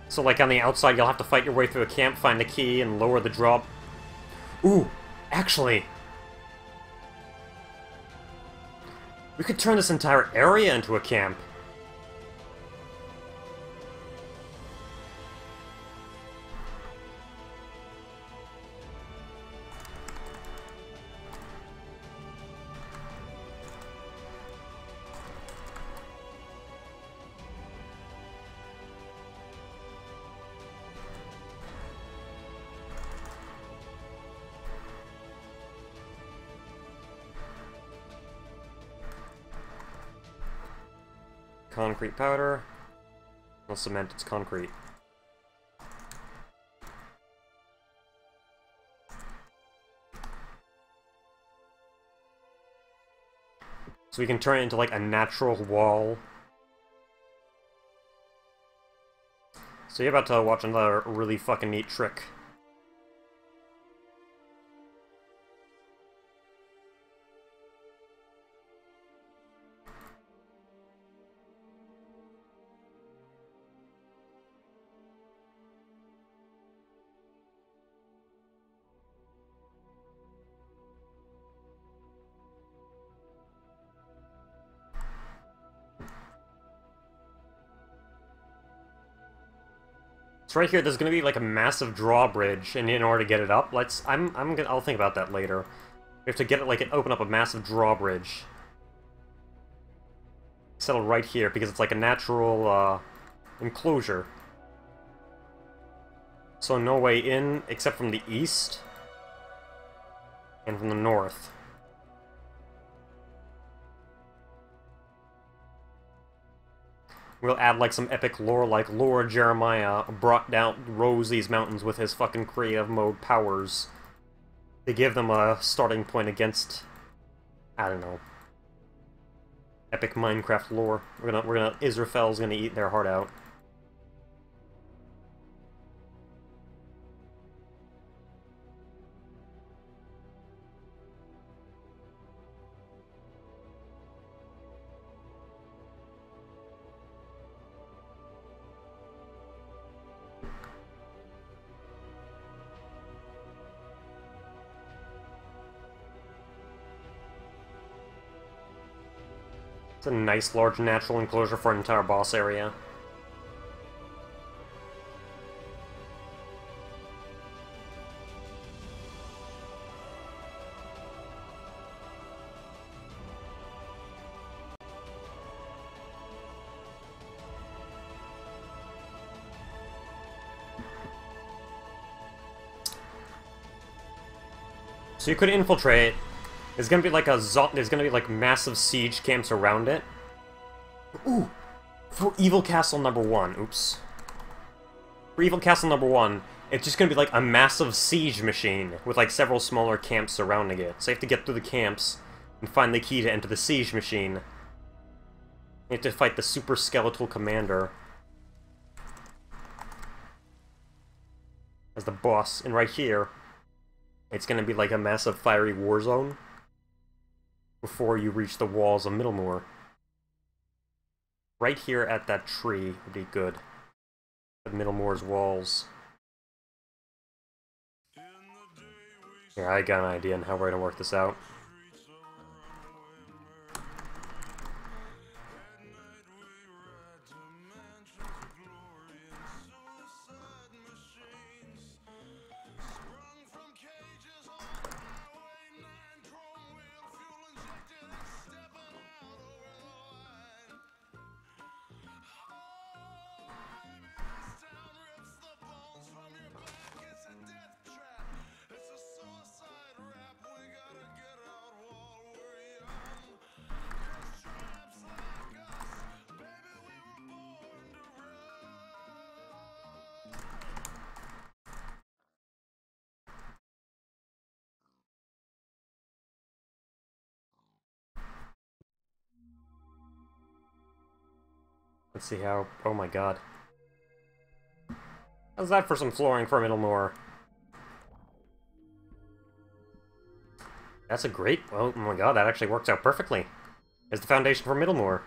So, like, on the outside, you'll have to fight your way through a camp, find the key, and lower the drop. Ooh, actually... we could turn this entire area into a camp. Concrete powder. No cement, it's concrete. So we can turn it into like a natural wall. So you're about to watch another really fucking neat trick. So right here, there's gonna be like a massive drawbridge, and in order to get it up, I'll think about that later. We have to get it like open up a massive drawbridge. Settle right here because it's like a natural enclosure. So no way in except from the east and from the north. We'll add like some epic lore, like Lord Jeremiah rose these mountains with his fucking creative mode powers to give them a starting point against, I don't know, epic Minecraft lore. Israfel's gonna eat their heart out. It's a nice large natural enclosure for an entire boss area. So you could infiltrate. There's gonna be like massive siege camps around it. Ooh! For Evil Castle number 1, oops. For Evil Castle number 1, it's just gonna be like a massive siege machine with like several smaller camps surrounding it. So you have to get through the camps and find the key to enter the siege machine. You have to fight the super skeletal commander as the boss, and right here, it's gonna be like a massive fiery war zone before you reach the walls of Middlemore. Right here at that tree would be good. At Middlemore's walls. Yeah, I got an idea on how we're gonna work this out. Let's see how... Oh my god. How's that for some flooring for Middlemore? That's a great... Oh my god, that actually works out perfectly. As the foundation for Middlemore.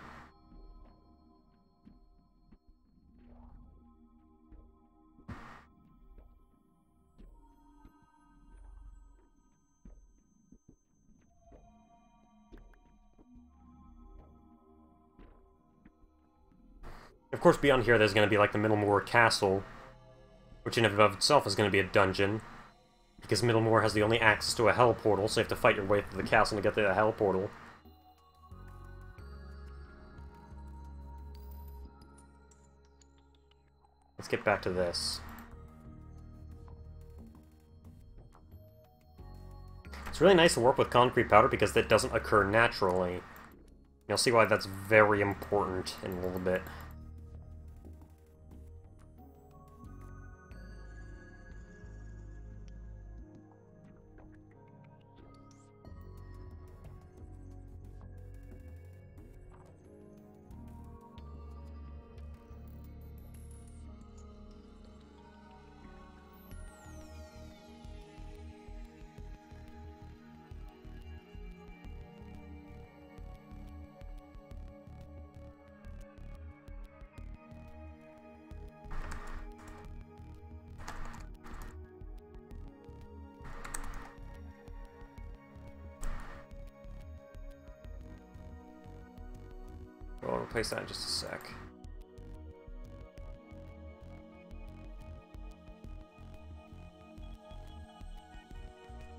Of course, beyond here, there's going to be, like, the Middlemore Castle, which in and of itself is going to be a dungeon, because Middlemore has the only access to a hell portal, so you have to fight your way through the castle to get to the hell portal. Let's get back to this. It's really nice to work with concrete powder because that doesn't occur naturally. You'll see why that's very important in a little bit. I'll replace that in just a sec.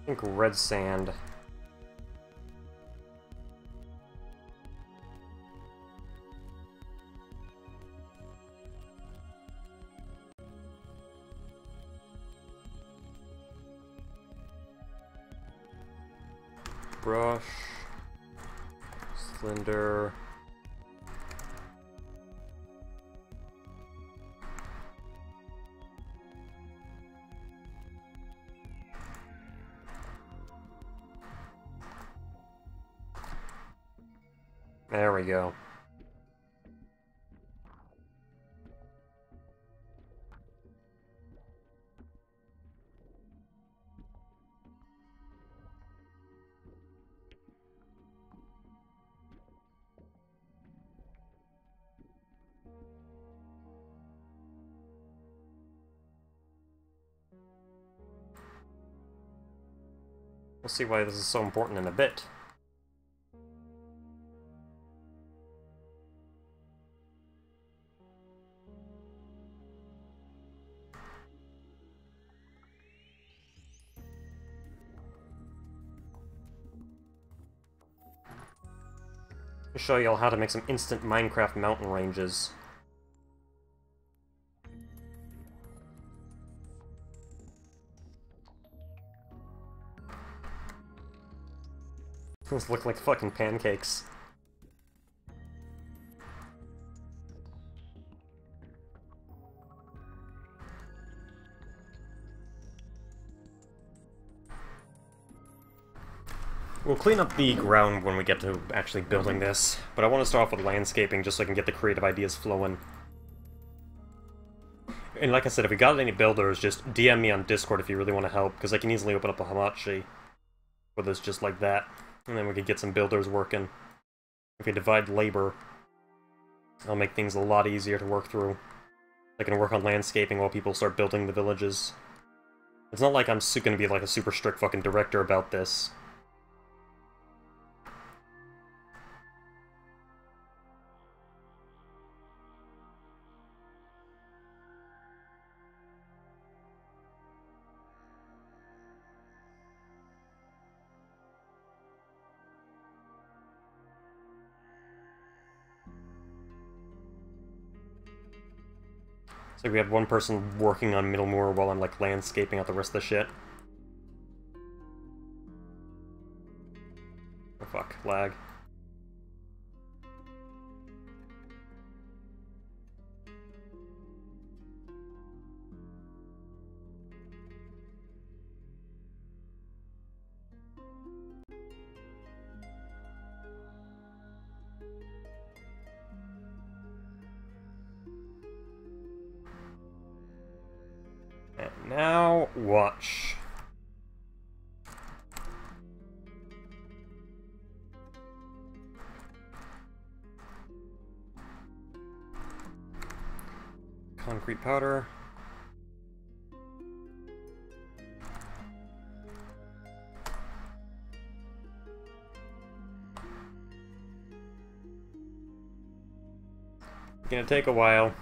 I think red sand. Brush. Slender. There we go. We'll see why this is so important in a bit. To show you all how to make some instant Minecraft mountain ranges. These look like fucking pancakes. We'll clean up the ground when we get to actually building this, but I want to start off with landscaping just so I can get the creative ideas flowing. And like I said, if we got any builders, just DM me on Discord if you really want to help, because I can easily open up a hamachi with this just like that, and then we can get some builders working. If we divide labor, it'll make things a lot easier to work through. I can work on landscaping while people start building the villages. It's not like I'm gonna be like a super strict fucking director about this. So we have one person working on Middlemore while I'm like landscaping out the rest of the shit. Oh fuck, lag. And now, watch. Concrete powder. Gonna take a while.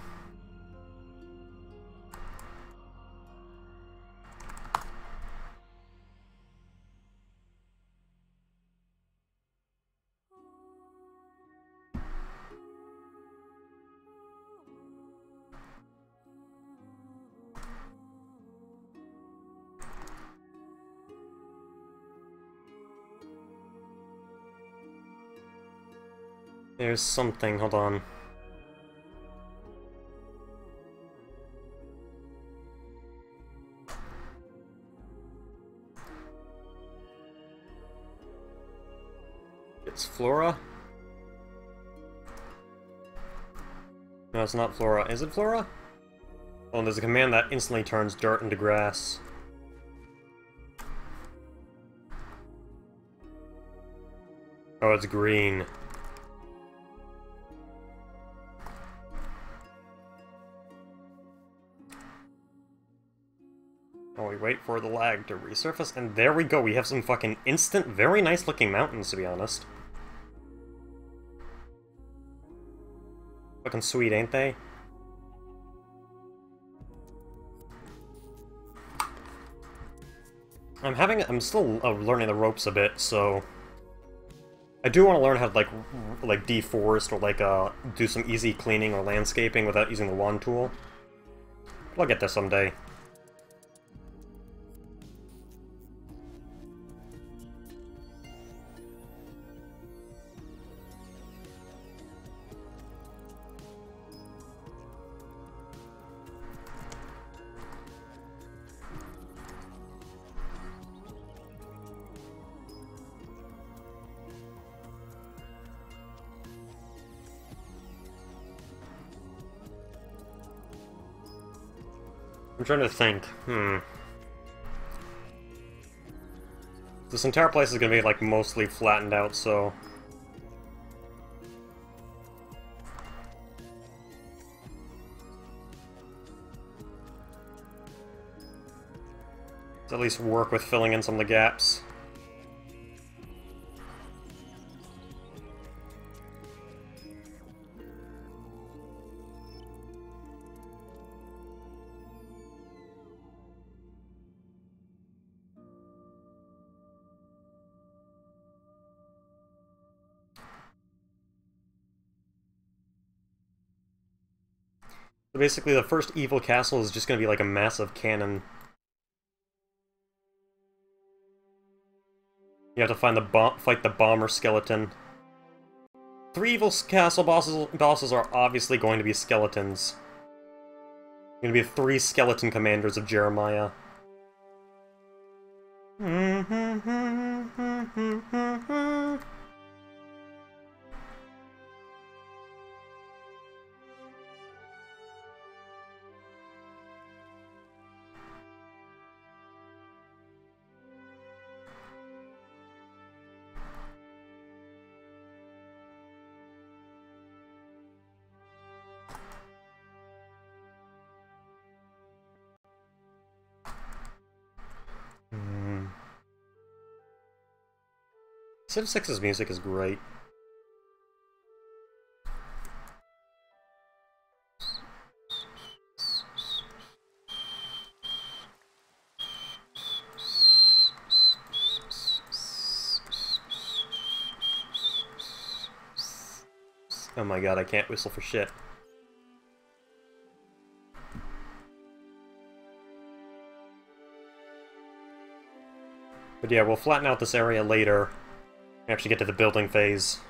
There's something, hold on. It's Flora? No, it's not Flora. Is it Flora? Oh, there's a command that instantly turns dirt into grass. Oh, it's green. Oh, we wait for the lag to resurface, and there we go, we have some fucking instant, very nice looking mountains, to be honest. Fucking sweet, ain't they? I'm still learning the ropes a bit, so... I do want to learn how to, like deforest, or, like, do some easy cleaning or landscaping without using the wand tool. I'll get there someday. I'm trying to think. This entire place is gonna be, like, mostly flattened out, so... let's at least work with filling in some of the gaps. So basically, the first evil castle is just gonna be like a massive cannon. You have to find fight the bomber skeleton. 3 evil castle bosses are obviously going to be skeletons. Gonna be 3 skeleton commanders of Jeremiah. Civ 6's music is great. Oh my god, I can't whistle for shit. But yeah, we'll flatten out this area later. We actually get to the building phase.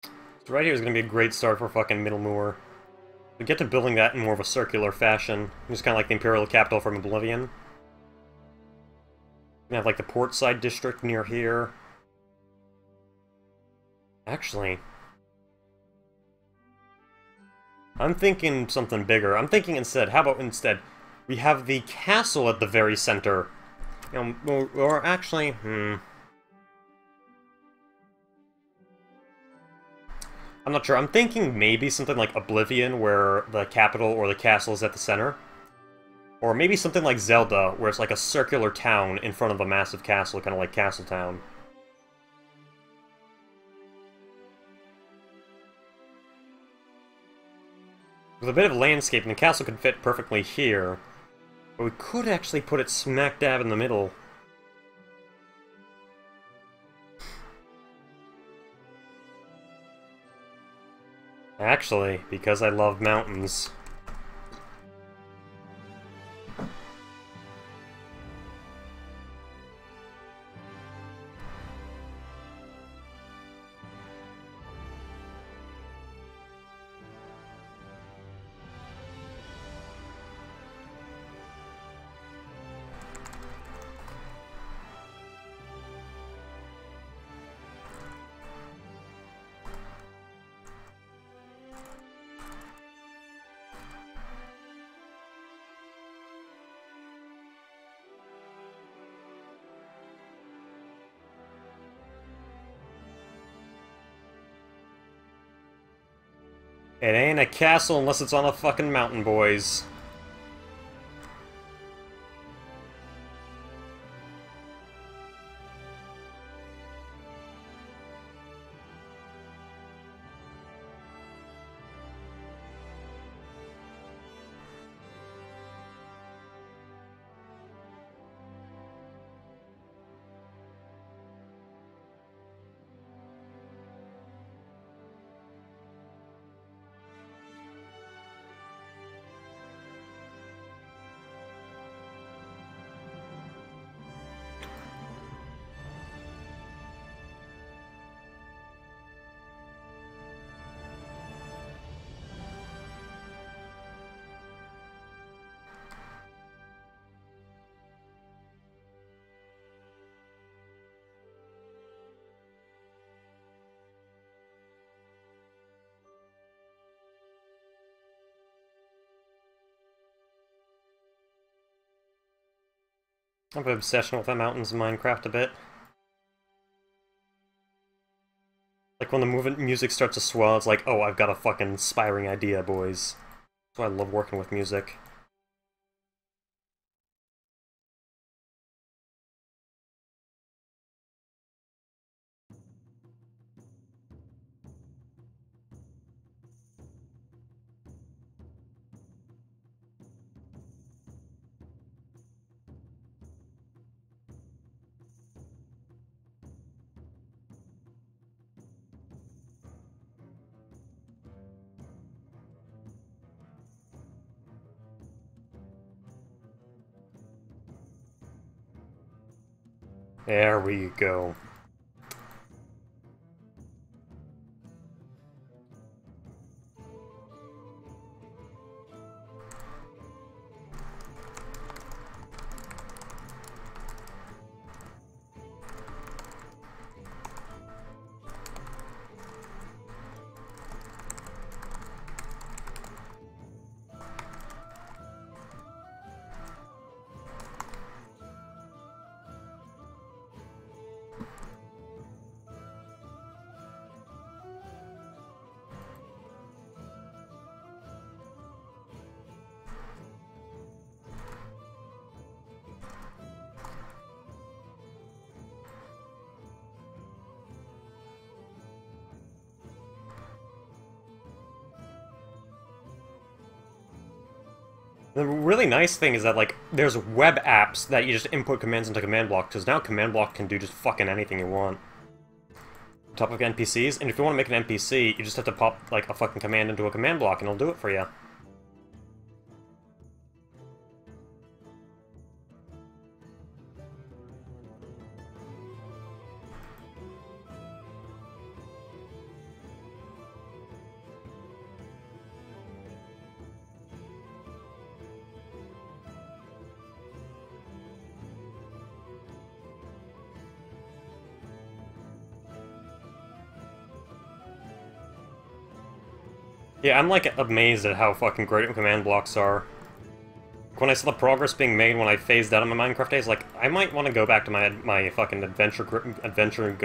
So right here is going to be a great start for fucking Middlemoor. We get to building that in more of a circular fashion. Just kind of like the Imperial Capital from Oblivion. We have like the Portside District near here. Actually, I'm thinking something bigger. I'm thinking instead, how about instead, we have the castle at the very center. You know, or actually, I'm not sure. I'm thinking maybe something like Oblivion, where the capital or the castle is at the center. Or maybe something like Zelda, where it's like a circular town in front of a massive castle, kind of like Castletown. With a bit of landscaping, the castle could fit perfectly here. But we could actually put it smack dab in the middle. Actually, because I love mountains. It ain't a castle unless it's on a fucking mountain, boys. I have an obsession with the mountains in Minecraft a bit. Like when the music starts to swell, it's like, oh, I've got a fucking inspiring idea, boys. That's why I love working with music. There we go. The really nice thing is that, like, there's web apps that you just input commands into command block, because now command block can do just fucking anything you want. On top of NPCs, and if you want to make an NPC, you just have to pop, like, a fucking command into a command block and it'll do it for you. Yeah, I'm, like, amazed at how fucking great command blocks are. When I saw the progress being made when I phased out of my Minecraft days, like, I might want to go back to my fucking adventure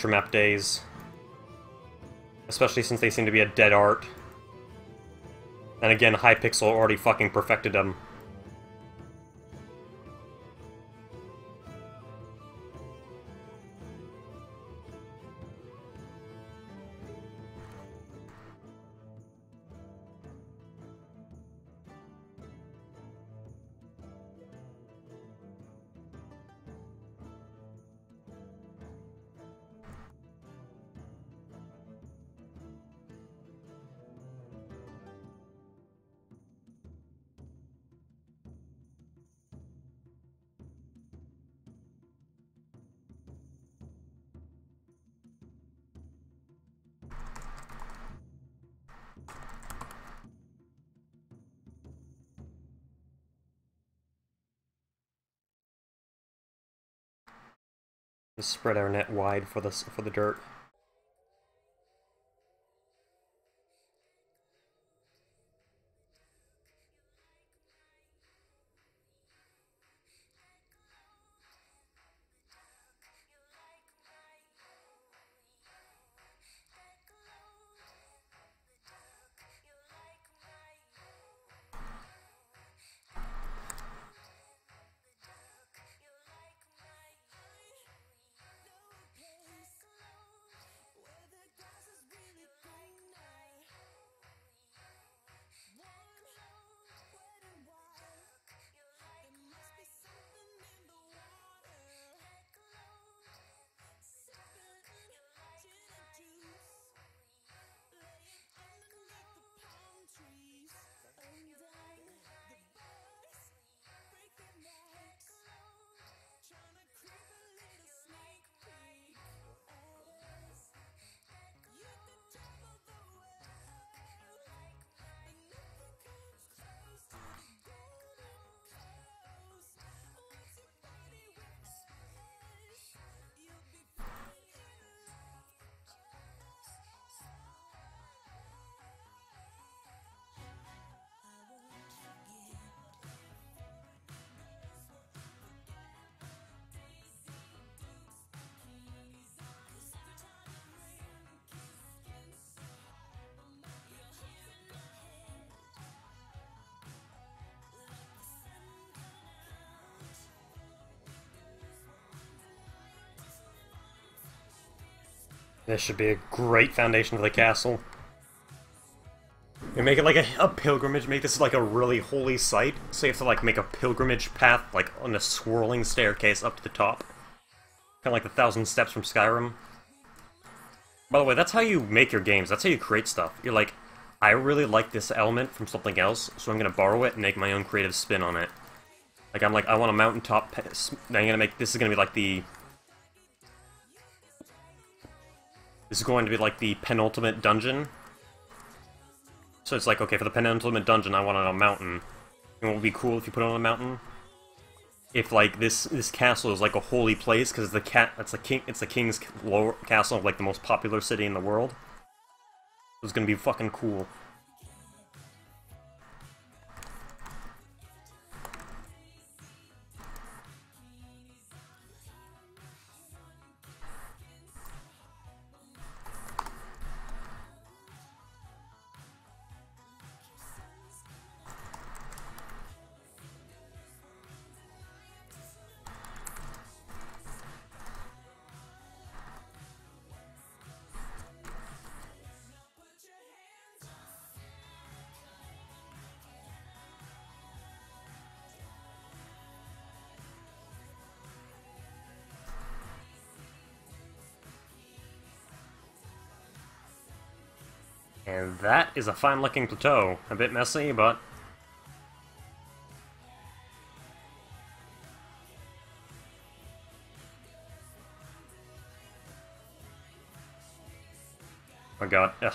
map days. Especially since they seem to be a dead art. And again, Hypixel already fucking perfected them. Just spread our net wide for the dirt. This should be a great foundation for the castle. And make it like a pilgrimage, make this like a really holy site, so you have to like make a pilgrimage path like on a swirling staircase up to the top. Kinda like the 1,000 steps from Skyrim. By the way, that's how you make your games, that's how you create stuff. You're like, I really like this element from something else, so I'm gonna borrow it and make my own creative spin on it. Like, I'm like, I want a mountaintop, I'm gonna make, this is gonna be like the... This is going to be like the penultimate dungeon. So it's like, okay, for the penultimate dungeon, I want it on a mountain. And what would be cool if you put it on a mountain? If like this castle is like a holy place because it's the king's lower castle of like the most popular city in the world. It's gonna be fucking cool. And that is a fine-looking plateau. A bit messy, but... oh god, ugh.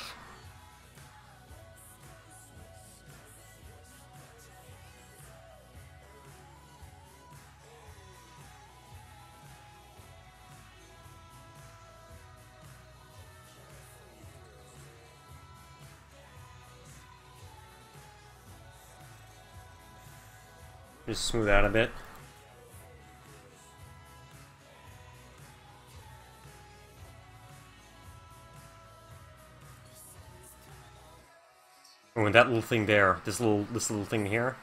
Just smooth out a bit. Oh, and that little thing there, this little thing here,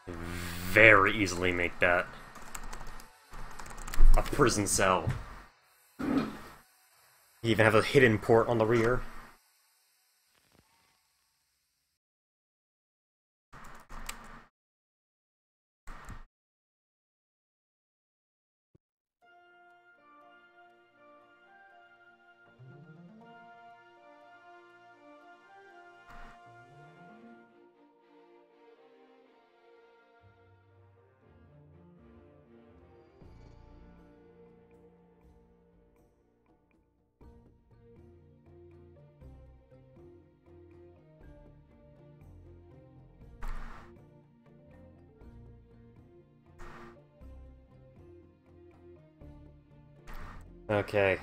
very easily make that a prison cell. You even have a hidden port on the rear. Okay.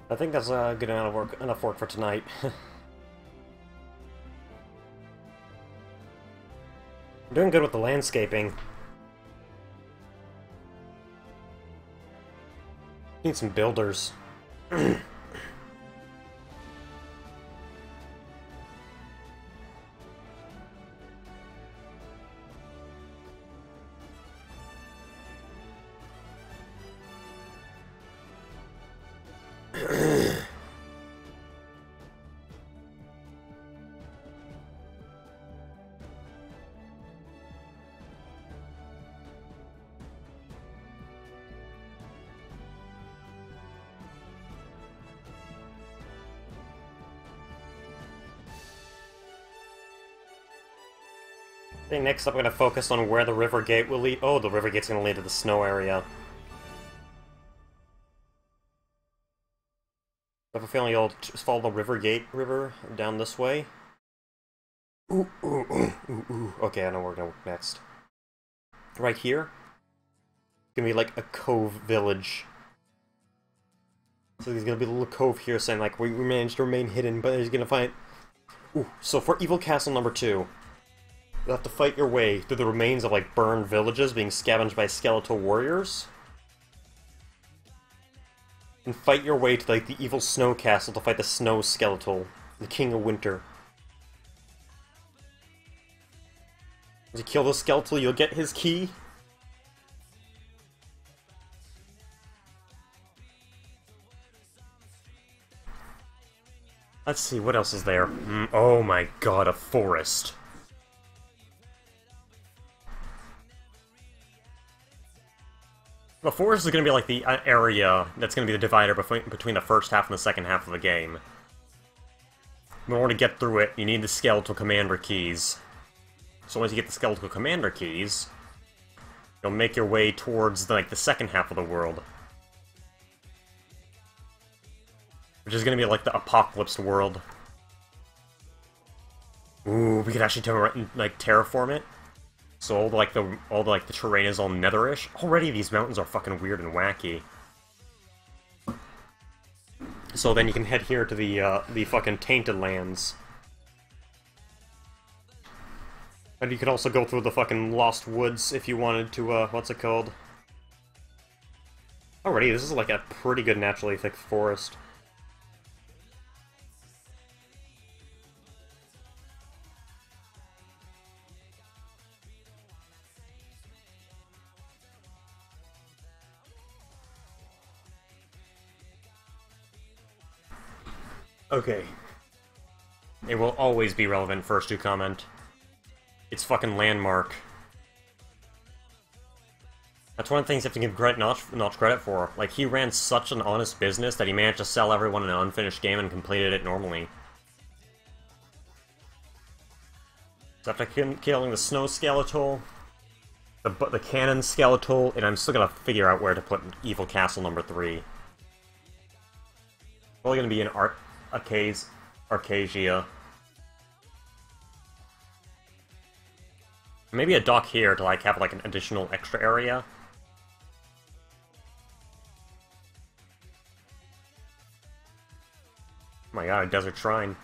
I think that's a good amount of work, enough work for tonight. I'm doing good with the landscaping. Need some builders. I think next up I'm going to focus on where the river gate will lead. Oh, the river gate's going to lead to the snow area. I have a feeling you'll just follow the river down this way. Ooh, ooh, ooh, ooh, ooh. Okay, I know where we're going to work next. Right here. It's going to be like a cove village. So there's going to be a little cove here saying like, we managed to remain hidden, but he's going to find... Ooh, so for Evil Castle number 2... you'll have to fight your way through the remains of, like, burned villages being scavenged by skeletal warriors. And fight your way to, like, the evil snow castle to fight the snow skeletal, the king of winter. As you kill the skeletal, you'll get his key. Let's see, what else is there? Oh my god, a forest. The forest is going to be like the area that's going to be the divider between the first half and the second half of the game. In order to get through it, you need the skeletal commander keys. So once you get the skeletal commander keys, you'll make your way towards like the second half of the world. Which is going to be like the apocalypse world. Ooh, we could actually terraform it. So all the terrain is all netherish. Already these mountains are fucking weird and wacky. So then you can head here to the fucking Tainted Lands. And you could also go through the fucking Lost Woods if you wanted to, what's it called? Already, this is like a pretty good naturally thick forest. Okay. It will always be relevant, first to comment. It's fucking landmark. That's one of the things you have to give Notch credit for. Like, he ran such an honest business that he managed to sell everyone an unfinished game and completed it normally. So after killing the Snow Skeletal, the Cannon Skeletal, and I'm still gonna figure out where to put Evil Castle number 3. Probably gonna be in Arcasia. Maybe a dock here to like have like an additional extra area. Oh my god, a desert shrine.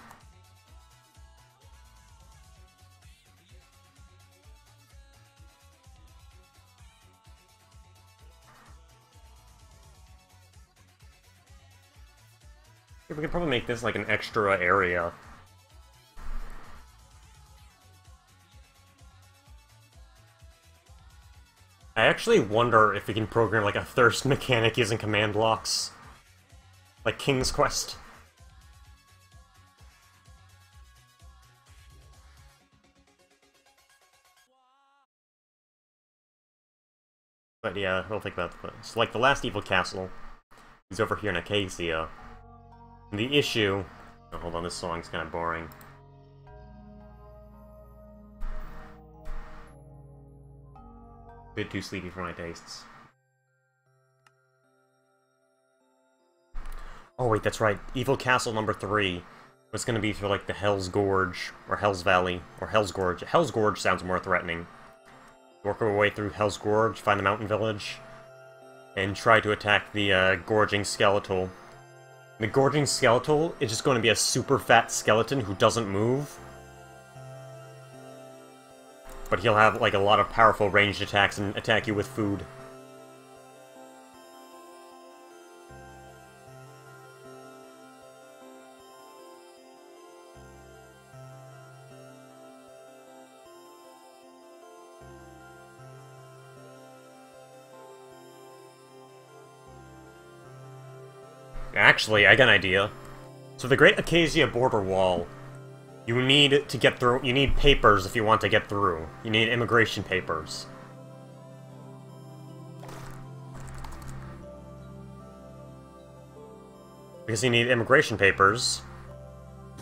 We could probably make this like an extra area. I actually wonder if we can program like a thirst mechanic using command blocks. Like King's Quest. But yeah, we'll think about that. So like the last evil castle is over here in Acacia. And the issue... Oh, hold on, this song's kind of boring. Bit too sleepy for my tastes. Oh wait, that's right. Evil Castle number 3 was going to be through like the Hell's Gorge, or Hell's Valley, or Hell's Gorge. Hell's Gorge sounds more threatening. Work our way through Hell's Gorge, find the mountain village, and try to attack the Gorging Skeletal. The Gorging Skeletal is just going to be a super fat skeleton who doesn't move. But he'll have like a lot of powerful ranged attacks and attack you with food. Actually, I got an idea. So the Great Acacia Border Wall, you need to get through. You need papers if you want to get through. You need immigration papers. Because you need immigration papers,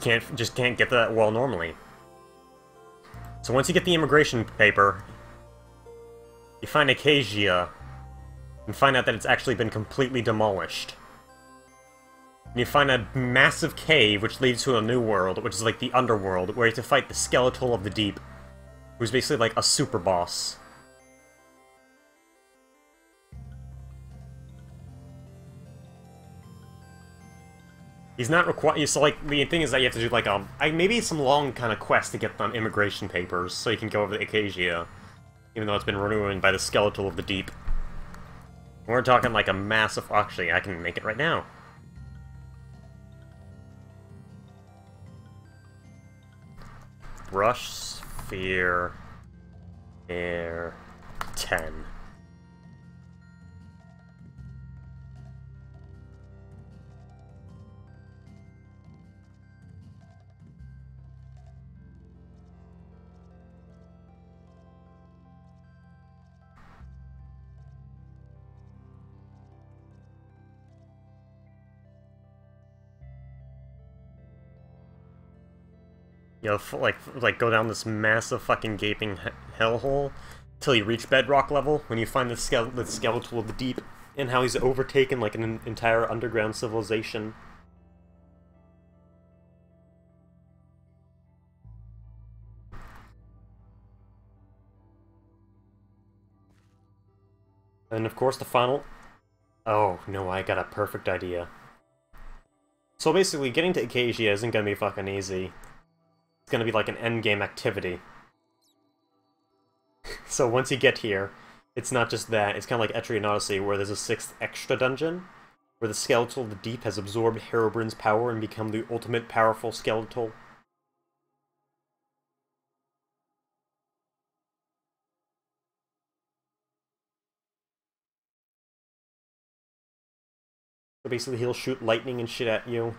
you can't get that wall normally. So once you get the immigration paper, you find Acacia, and find out that it's actually been completely demolished. And you find a massive cave which leads to a new world, which is like the underworld, where you have to fight the Skeletal of the Deep, who's basically like a super boss. He's not required. So like the thing is that you have to do like maybe some long kind of quest to get them immigration papers, so you can go over to Acacia, even though it's been ruined by the Skeletal of the Deep. We're talking like a massive. Actually, I can make it right now. Brush, Sphere, Air, 10. You know, like go down this massive fucking gaping hellhole till you reach bedrock level, when you find the skeletal of the deep, and how he's overtaken like an entire underground civilization. And of course the final... Oh, no, I got a perfect idea. So basically, getting to Acacia isn't gonna be fucking easy. It's gonna be like an endgame activity. So once you get here, it's not just that, it's kind of like Etrian Odyssey, where there's a 6th extra dungeon, where the Skeletal of the Deep has absorbed Herobrine's power and become the ultimate powerful skeletal. So basically he'll shoot lightning and shit at you.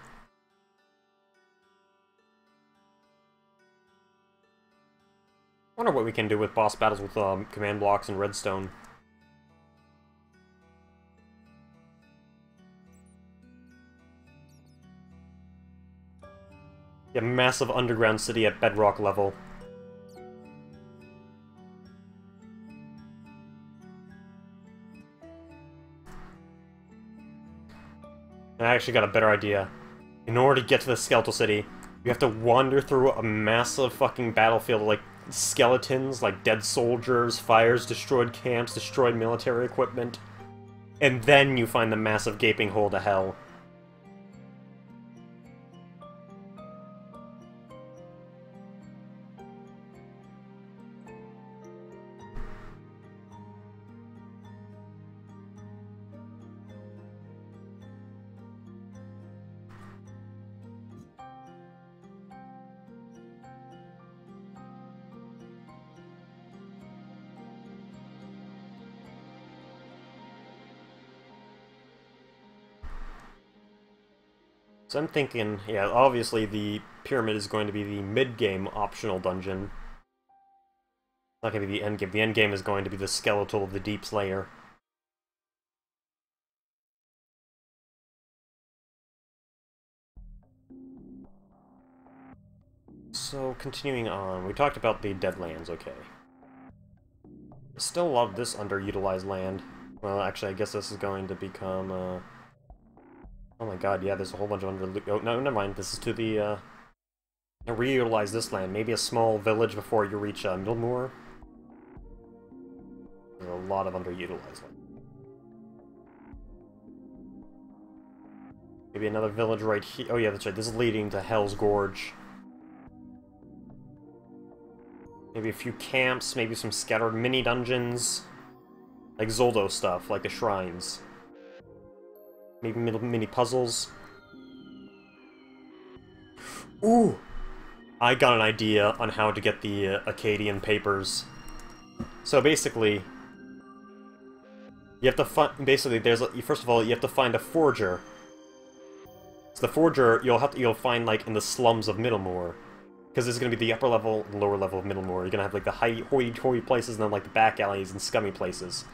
I wonder what we can do with boss battles with command blocks and redstone. Yeah, massive underground city at bedrock level. And I actually got a better idea. In order to get to the Skeletal City, you have to wander through a massive fucking battlefield of, like, skeletons, like dead soldiers, fires, destroyed camps, destroyed military equipment. And then you find the massive gaping hole to hell. So I'm thinking, yeah, obviously the pyramid is going to be the mid-game optional dungeon. It's not going to be the endgame. The endgame is going to be the Skeletal of the Deep Slayer. So, continuing on, we talked about the Deadlands, okay. There's still a lot of this underutilized land. Well, actually, I guess this is going to become, oh my god, yeah, there's a whole bunch of oh, no, never mind, this is to the, reutilize this land. Maybe a small village before you reach, Millmoor. There's a lot of underutilized land. Maybe another village right here. Oh yeah, that's right, this is leading to Hell's Gorge. Maybe a few camps, maybe some scattered mini-dungeons. Like Zoldo stuff, like the shrines. Maybe mini-puzzles. Ooh! I got an idea on how to get the Akkadian papers. So basically, you have to find... Basically, first of all, you have to find a forger. So the forger, you'll find, like, in the slums of Middlemoor. Because there's going to be the upper level and lower level of Middlemoor. You're going to have, like, the hoity-toity places and then, like, the back alleys and scummy places.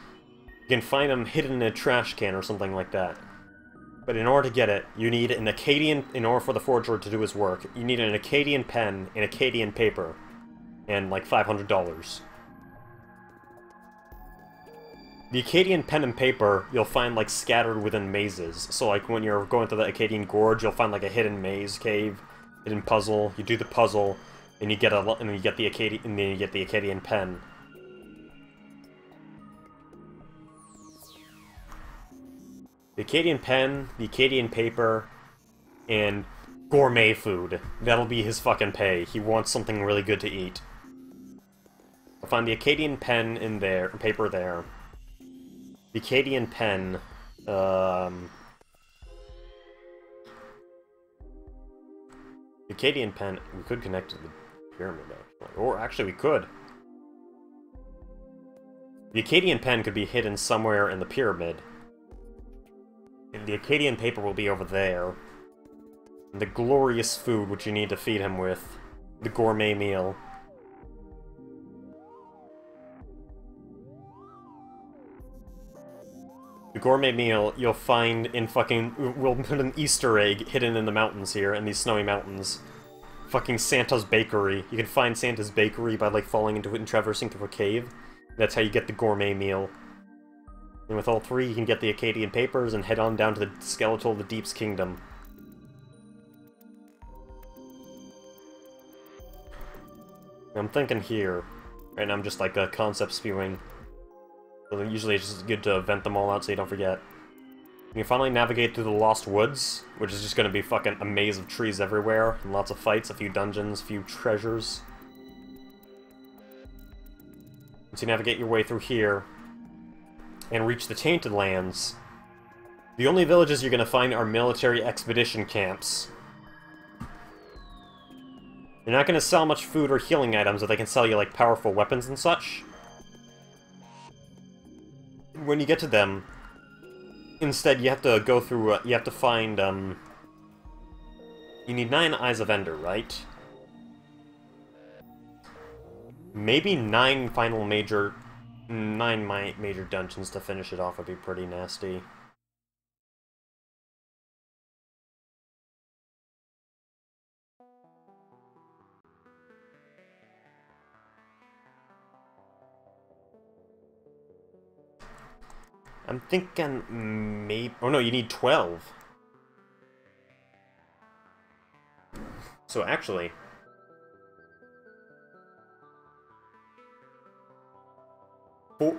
You can find them hidden in a trash can or something like that. But in order to get it, you need an Akkadian... In order for the forger to do his work, you need an Akkadian pen and Akkadian paper. And, like, $500. The Akkadian pen and paper, you'll find, like, scattered within mazes. So, like, when you're going to the Akkadian Gorge, you'll find, like, a hidden maze cave. Hidden puzzle. You do the puzzle, and you get the Akkadian pen. The Akkadian pen, the Akkadian paper, and gourmet food. That'll be his fucking pay. He wants something really good to eat. I'll find the Akkadian pen in there, paper there. The Akkadian pen, the Akkadian pen, we could connect to the pyramid, actually. Or, actually, we could. The Akkadian pen could be hidden somewhere in the pyramid. And the Akkadian paper will be over there. And the glorious food which you need to feed him with. The gourmet meal. The gourmet meal you'll find in fucking... We'll put an Easter egg hidden in the mountains here, in these snowy mountains. fucking Santa's Bakery. You can find Santa's Bakery by, like, falling into it and traversing through a cave. That's how you get the gourmet meal. And with all three, you can get the Akkadian Papers and head on down to the Skeletal of the Deep's Kingdom. I'm thinking here, right now I'm just like concept spewing. So usually it's just good to vent them all out so you don't forget. You can finally navigate through the Lost Woods, which is just going to be fucking a maze of trees everywhere, and lots of fights, a few dungeons, a few treasures. Once you navigate your way through here, and reach the Tainted Lands, the only villages you're going to find are military expedition camps. You're not going to sell much food or healing items, but they can sell you, like, powerful weapons and such. When you get to them, instead you have to go through, you have to find, you need 9 Eyes of Ender, right? Maybe 9 major dungeons to finish it off would be pretty nasty. I'm thinking maybe... Oh no, you need 12. So actually...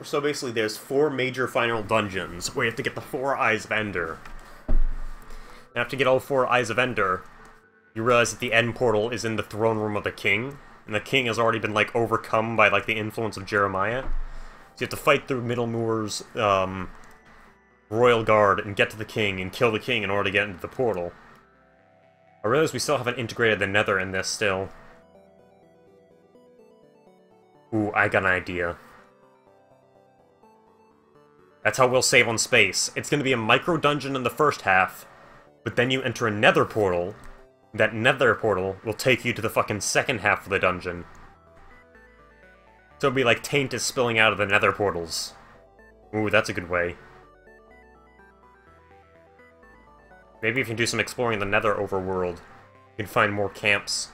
So basically there's 4 major final dungeons where you have to get the 4 Eyes of Ender. And after you get all 4 Eyes of Ender, you realize that the end portal is in the throne room of the king. And the king has already been, like, overcome by, like, the influence of Jeremiah. So you have to fight through Middlemoor's royal guard and get to the king and kill the king in order to get into the portal. I realize we still haven't integrated the Nether in this still. Ooh, I got an idea. That's how we'll save on space. It's going to be a micro-dungeon in the first half, but then you enter a Nether portal. That Nether portal will take you to the fucking second half of the dungeon. So it'll be like taint is spilling out of the Nether portals. Ooh, that's a good way. Maybe if you do some exploring the Nether overworld, you can find more camps.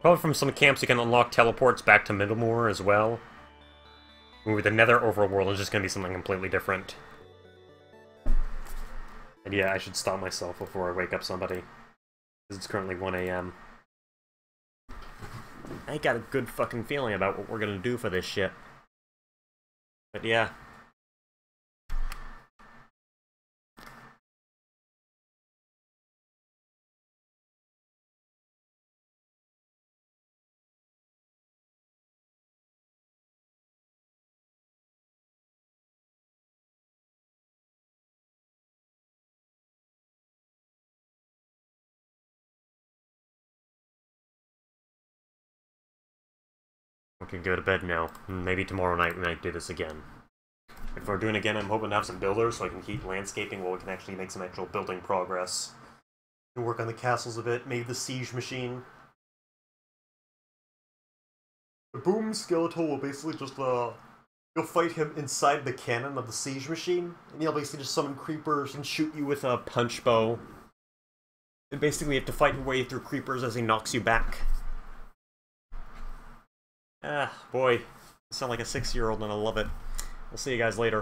Probably from some camps you can unlock teleports back to Middlemoor as well. Ooh, the Nether overworld is just gonna be something completely different. And yeah, I should stop myself before I wake up somebody. Because it's currently 1 AM. I got a good fucking feeling about what we're gonna do for this shit. But yeah. We can go to bed now. Maybe tomorrow night we might do this again. If we're doing it again, I'm hoping to have some builders so I can keep landscaping while we can actually make some actual building progress. And work on the castles a bit, maybe the siege machine. The boom skeletal will basically just, you'll fight him inside the cannon of the siege machine, and he'll basically just summon creepers and shoot you with a punch bow. And basically you have to fight your way through creepers as he knocks you back. Ah, boy. I sound like a 6-year-old and I love it. We'll see you guys later.